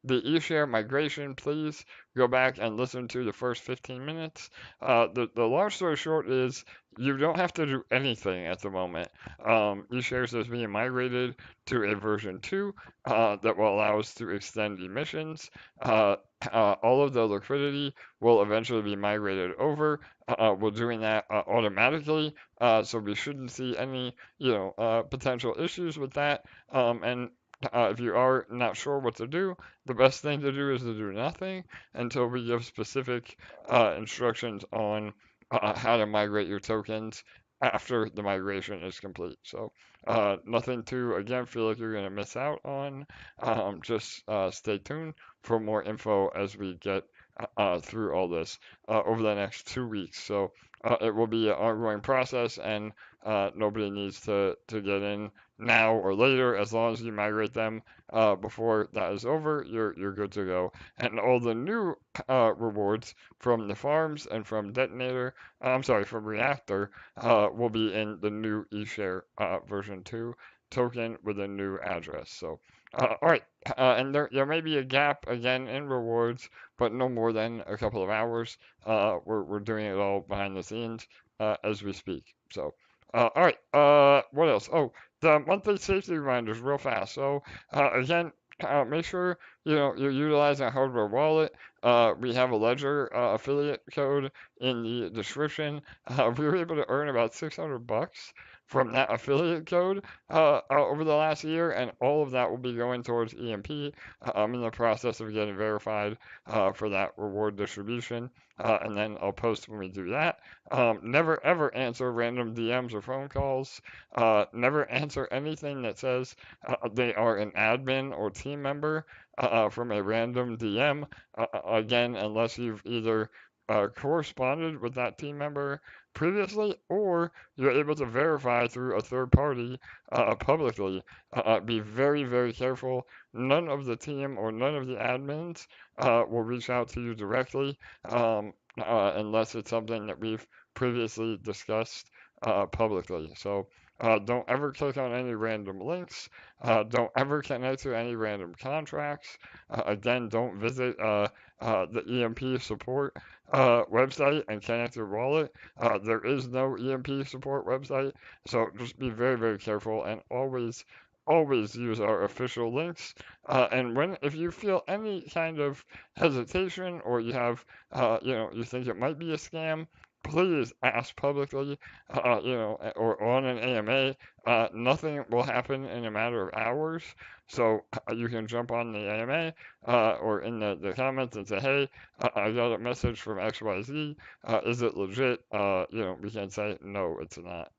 the Eshare migration, please go back and listen to the first 15 minutes. The long story short is you don't have to do anything at the moment. Eshare is being migrated to a version 2 that will allow us to extend emissions. All of the liquidity will eventually be migrated over. We're doing that automatically, so we shouldn't see any, potential issues with that. And if you are not sure what to do, the best thing to do is to do nothing until we give specific instructions on how to migrate your tokens after the migration is complete. So nothing to, again, feel like you're going to miss out on. Just stay tuned for more info as we get through all this over the next 2 weeks. So it will be an ongoing process, and nobody needs to get in now or later. As long as you migrate them before that is over, you're good to go. And all the new rewards from the farms and from Detonator, I'm sorry, from Reactor, will be in the new Eshare version 2 token with a new address. So, all right, and there may be a gap again in rewards, but no more than a couple of hours. We're doing it all behind the scenes as we speak. So, all right, what else? Oh, the monthly safety reminders, real fast. So, again, make sure you're utilizing a hardware wallet. We have a Ledger affiliate code in the description. We were able to earn about $600 from that affiliate code over the last year, and all of that will be going towards EMP. I'm in the process of getting verified for that reward distribution, and then I'll post when we do that. Never ever answer random DMs or phone calls. Never answer anything that says they are an admin or team member from a random DM. Again, unless you've either corresponded with that team member previously or you're able to verify through a third party publicly. Be very, very careful. None of the team or none of the admins will reach out to you directly unless it's something that we've previously discussed publicly. So don't ever click on any random links. Don't ever connect to any random contracts. Again, don't visit the EMP support website and connect your wallet. There is no EMP support website, so just be very, very careful and always use our official links. And if you feel any kind of hesitation or you have, you think it might be a scam, please ask publicly, or on an AMA. Nothing will happen in a matter of hours. So you can jump on the AMA or in the comments and say, hey, I got a message from XYZ. Is it legit? We can say, no, it's not.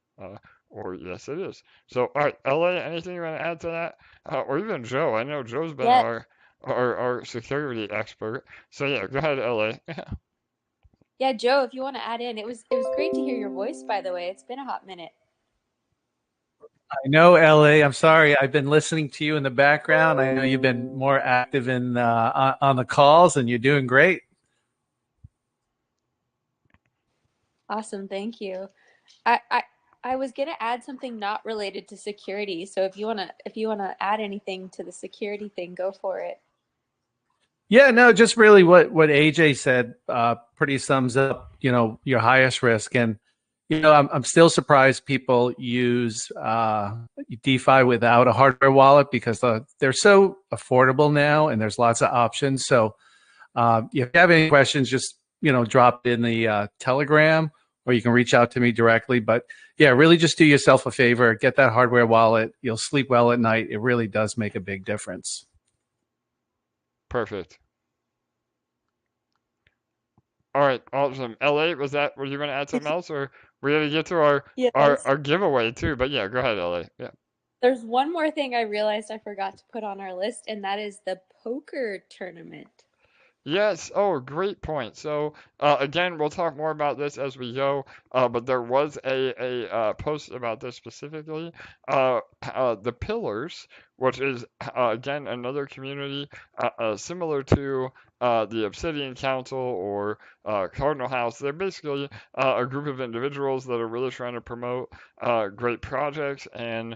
Or yes, it is. So, all right, LA, anything you want to add to that? Or even Joe. I know Joe's been
Yeah,
our security expert. So yeah, go ahead, LA.
yeah, Joe, if you want to add in, it was great to hear your voice, by the way. It's been a hot minute.
I know, LA. I'm sorry. I've been listening to you in the background. I know you've been more active on the calls, and you're doing great.
Awesome, thank you. I was gonna add something not related to security. So if you wanna add anything to the security thing, go for it.
Yeah, no, just really what AJ said pretty sums up, your highest risk. And, I'm still surprised people use DeFi without a hardware wallet because they're so affordable now and there's lots of options. So if you have any questions, just, drop it in the Telegram or you can reach out to me directly. But yeah, really just do yourself a favor, get that hardware wallet. You'll sleep well at night. It really does make a big difference.
Perfect. All right, awesome. LA, were you going to add something else, or we're going to get to our giveaway too? But yeah, go ahead, LA. Yeah.
There's one more thing I realized I forgot to put on our list, and that is the poker tournament.
Yes. Oh, great point. So again, we'll talk more about this as we go. But there was a post about this specifically. The Pillars, which is again another community similar to the Obsidian Council or Cardinal House. They're basically a group of individuals that are really trying to promote great projects and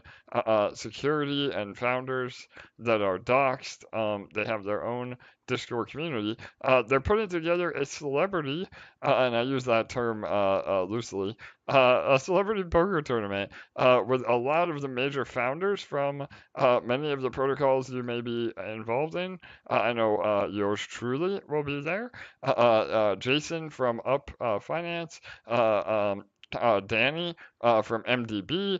security and founders that are doxxed. They have their own Discord community. They're putting together a celebrity, and I use that term loosely, a celebrity poker tournament with a lot of the major founders from many of the protocols you may be involved in. I know yours truly will be there. Jason from Up Finance. Danny from MDB,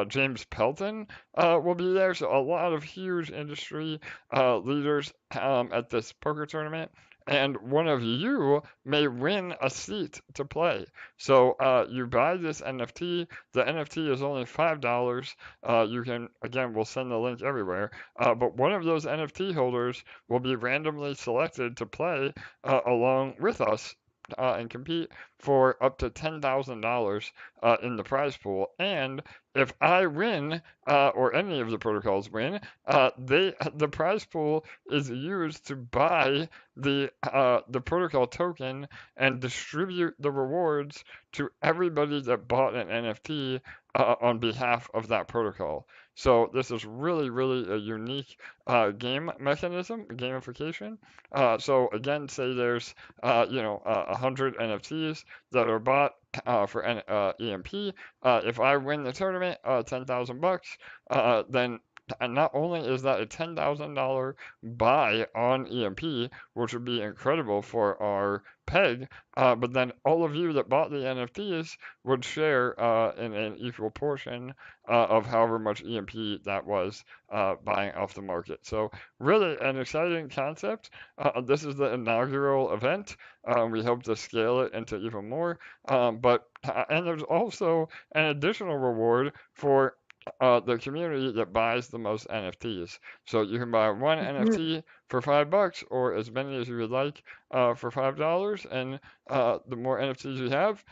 James Pelton will be there. So a lot of huge industry leaders at this poker tournament. and one of you may win a seat to play. So you buy this NFT. The NFT is only $5. You can, again, we'll send the link everywhere. But one of those NFT holders will be randomly selected to play along with us and compete for up to $10,000 in the prize pool. And if I win, or any of the protocols win, the prize pool is used to buy the protocol token and distribute the rewards to everybody that bought an NFT on behalf of that protocol. So this is really, really a unique game mechanism, gamification. So again, say there's 100 NFTs that are bought for EMP. If I win the tournament, $10,000, then and not only is that a $10,000 buy on EMP, which would be incredible for our peg, but then all of you that bought the NFTs would share in an equal portion of however much EMP that was buying off the market. So really an exciting concept. This is the inaugural event. We hope to scale it into even more. And there's also an additional reward for the community that buys the most NFTs. So you can buy one NFT for $5 or as many as you would like for $5. And the more NFTs you have,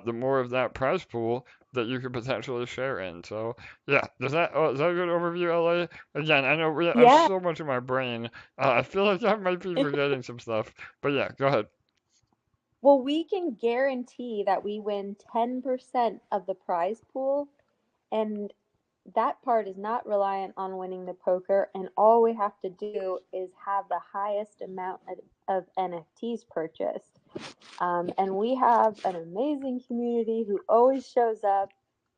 the more of that prize pool that you could potentially share in. So yeah, is that a good overview, LA? Again, I know I have so much in my brain. I feel like I might be forgetting some stuff, but yeah, go ahead.
Well, we can guarantee that we win 10% of the prize pool, and that part is not reliant on winning the poker, and all we have to do is have the highest amount of NFTs purchased. And we have an amazing community who always shows up,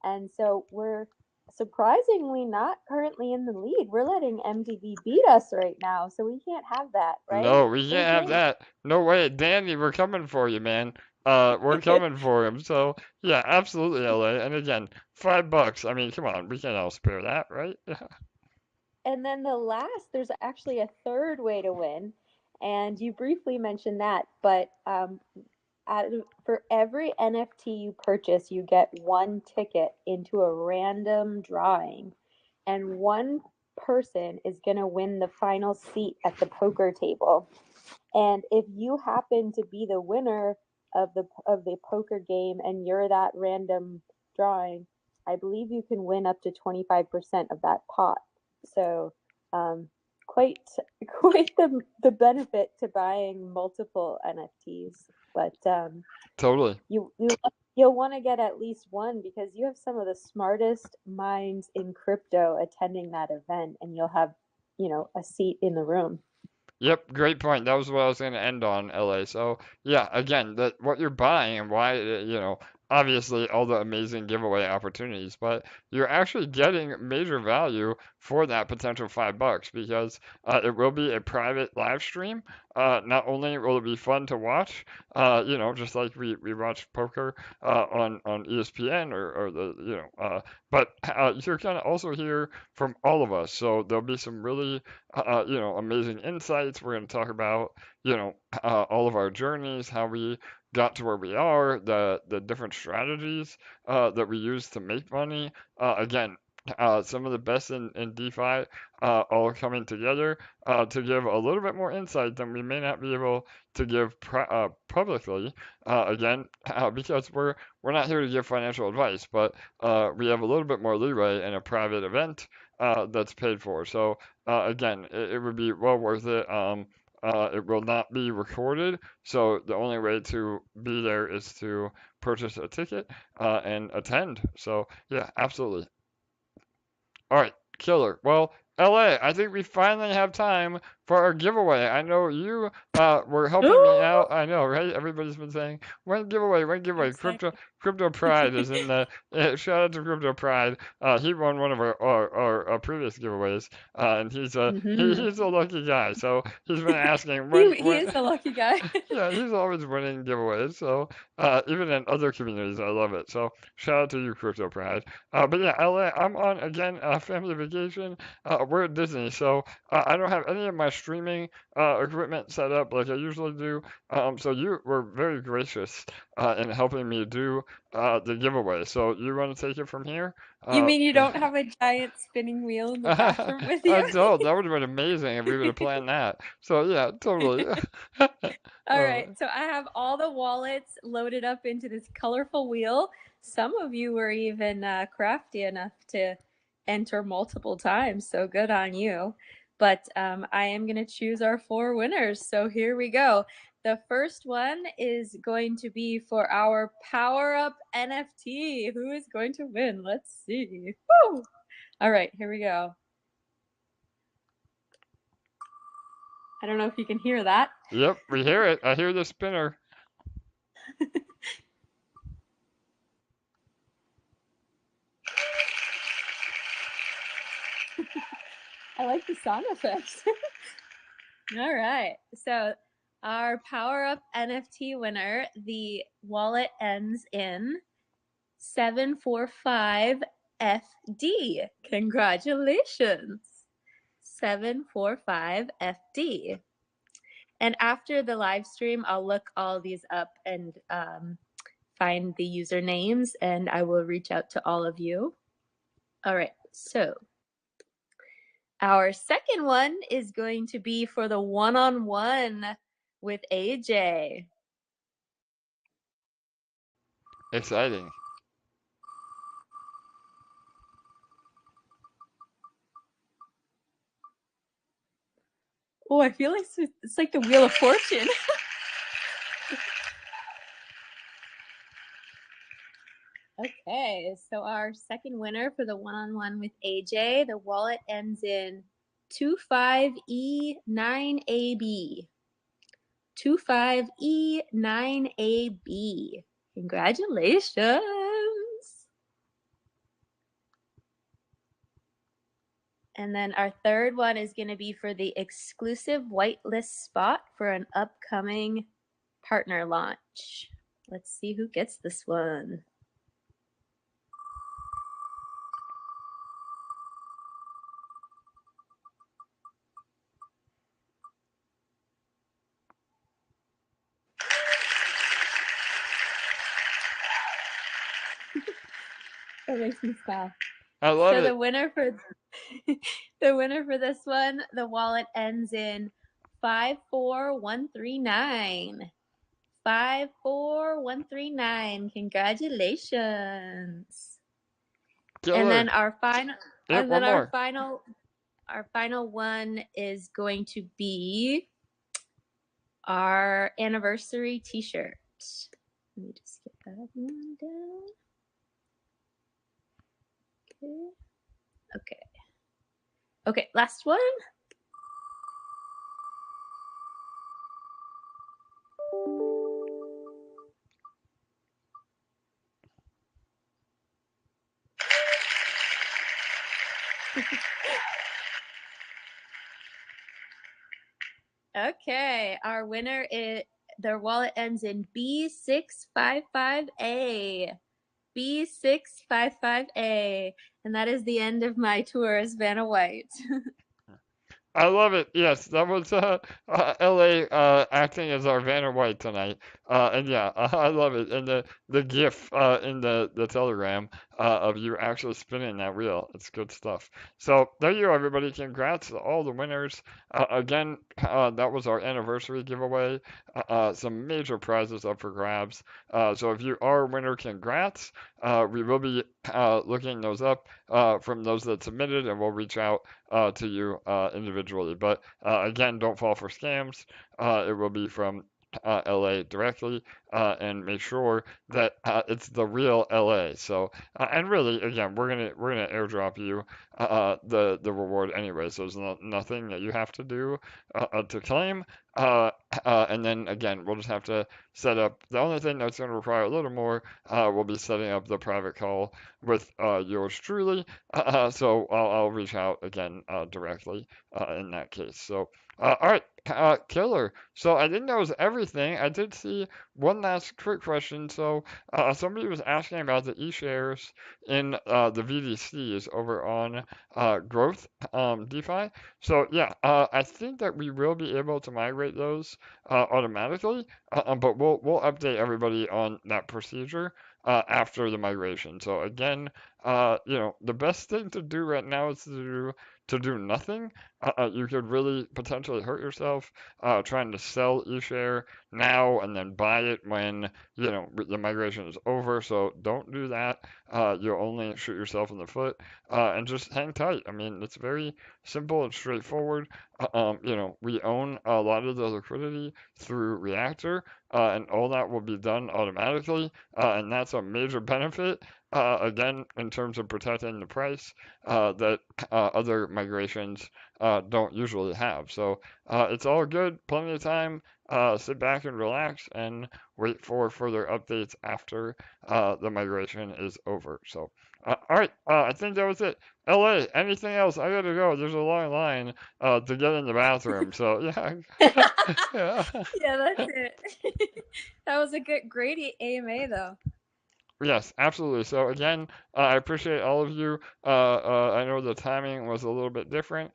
and so we're surprisingly not currently in the lead. We're letting MDB beat us right now, so we can't have that, right?
No, we can't have that. No way. Danny, we're coming for you, man. We're coming for him. So, yeah, absolutely, LA. And again, $5. I mean, come on. We can't all spare that, right?
And then there's actually a third way to win. And you briefly mentioned that, but for every NFT you purchase, you get one ticket into a random drawing, and one person is going to win the final seat at the poker table. And if you happen to be the winner of the poker game and you're that random drawing, I believe you can win up to 25% of that pot. So quite the benefit to buying multiple NFTs. But
totally.
You'll want to get at least one, because you have some of the smartest minds in crypto attending that event, and you'll have, a seat in the room.
Yep, great point. That was what I was going to end on, LA. So, yeah, again, what you're buying and why, obviously all the amazing giveaway opportunities, but you're actually getting major value for that potential $5 because it will be a private live stream. Not only will it be fun to watch, just like we watch poker on ESPN but you're going to also hear from all of us. So there'll be some really, amazing insights. We're going to talk about, all of our journeys, how we got to where we are, the different strategies that we use to make money. Again, some of the best in DeFi all coming together to give a little bit more insight than we may not be able to give publicly. Again, because we're not here to give financial advice, but we have a little bit more leeway in a private event that's paid for. So again, it would be well worth it. It will not be recorded, so the only way to be there is to purchase a ticket and attend. So, yeah, absolutely. All right, killer. Well, LA, I think we finally have time for our giveaway. I know you were helping me out. I know, right? Everybody's been saying, when giveaway? Crypto Pride is in the, shout out to Crypto Pride. He won one of our previous giveaways, and he's a lucky guy. So he's been asking
he is a lucky guy.
Yeah, he's always winning giveaways. So even in other communities, I love it. So shout out to you, Crypto Pride. But yeah, LA, I'm on again family vacation. we're at Disney, so I don't have any of my streaming equipment set up like I usually do. So you were very gracious in helping me do the giveaway. So you want to take it from here?
You mean you don't have a giant spinning wheel in the bathroom with you?
I don't. That would have been amazing if we would have planned that. So yeah, totally.
All right, so I have all the wallets loaded up into this colorful wheel. Some of you were even crafty enough to enter multiple times, so good on you. But I am going to choose our 4 winners. So here we go. The first one is going to be for our Power Up NFT. Who is going to win? Let's see. Woo! All right, here we go. I don't know if you can hear that.
Yep, we hear it. I hear the spinner.
I like the sound effects. All right, so our Power Up NFT winner, the wallet ends in 745 FD. Congratulations. 745 FD. And after the live stream, I'll look all these up and find the usernames, and I will reach out to all of you. All right, so our second one is going to be for the one-on-one with AJ.
Exciting.
Oh, I feel like it's like the Wheel of Fortune. Okay, so our second winner for the one-on-one with AJ, the wallet ends in 25E9AB. 25E9AB. Congratulations. And then our third one is going to be for the exclusive whitelist spot for an upcoming partner launch. Let's see who gets this one. That makes me smile.
I love it.
So the winner for this one, the wallet ends in 54139. 54139. Congratulations.
Killer.
And then our final our final one is going to be our anniversary t-shirt. Let me just get that one down. Okay, last one. Okay, our winner is, their wallet ends in B655A. B655A. And that is the end of my tour as Vanna White.
I love it. Yes, that was LA acting as our Vanna White tonight. And yeah, I love it. And the GIF in the Telegram of you actually spinning that wheel. It's good stuff. So there you go, everybody. Congrats to all the winners. Again, that was our anniversary giveaway. Some major prizes up for grabs. So if you are a winner, congrats. We will be looking those up from those that submitted, and we'll reach out to you individually. But again, don't fall for scams. It will be from LA directly, and make sure that it's the real LA. So, and really, again, we're gonna airdrop you the reward anyway. So there's nothing that you have to do to claim. And then again, we'll just have to set up. The only thing that's going to require a little more will be setting up the private call with yours truly. So I'll reach out again directly in that case. So all right, killer. So I think that was everything. I did see one last quick question. So somebody was asking about the e-shares in the VDCs over on Growth DeFi. So yeah, I think that we will be able to migrate those automatically, but we'll update everybody on that procedure after the migration. So again, the best thing to do right now is to do nothing. You could really potentially hurt yourself trying to sell eShare now and then buy it when the migration is over. So don't do that. You'll only shoot yourself in the foot. And just hang tight. I mean, it's very simple and straightforward. We own a lot of the liquidity through Reactor, and all that will be done automatically, and that's a major benefit. Again, in terms of protecting the price that other migrations don't usually have. So it's all good, plenty of time. Sit back and relax and wait for further updates after the migration is over. So, all right, I think that was it. LA, anything else? I gotta go. There's a long line to get in the bathroom. So, yeah. Yeah.
Yeah, that's it. That was a great AMA though.
Yes, absolutely. So again, I appreciate all of you. I know the timing was a little bit different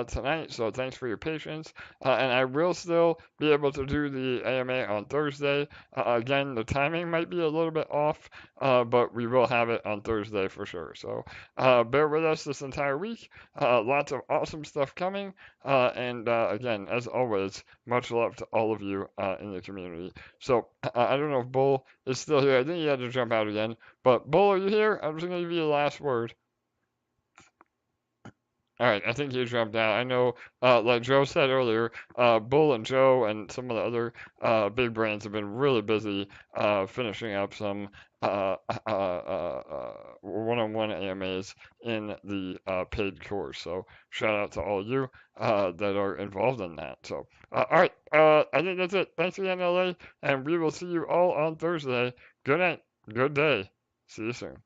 tonight, so thanks for your patience. And I will still be able to do the AMA on Thursday. Again, the timing might be a little bit off, but we will have it on Thursday for sure. So bear with us this entire week. Lots of awesome stuff coming. And again, as always, much love to all of you in the community. So I don't know if Bull is still here. I think he had to jump out again. But Bull, are you here? I'm just gonna give you the last word. All right, I think he jumped out. I know, like Joe said earlier, Bull and Joe and some of the other big brands have been really busy finishing up some one-on-one AMAs in the paid course. So shout out to all you that are involved in that. So all right, I think that's it. Thanks again, LA, and we will see you all on Thursday. Good night. Good day. See you soon.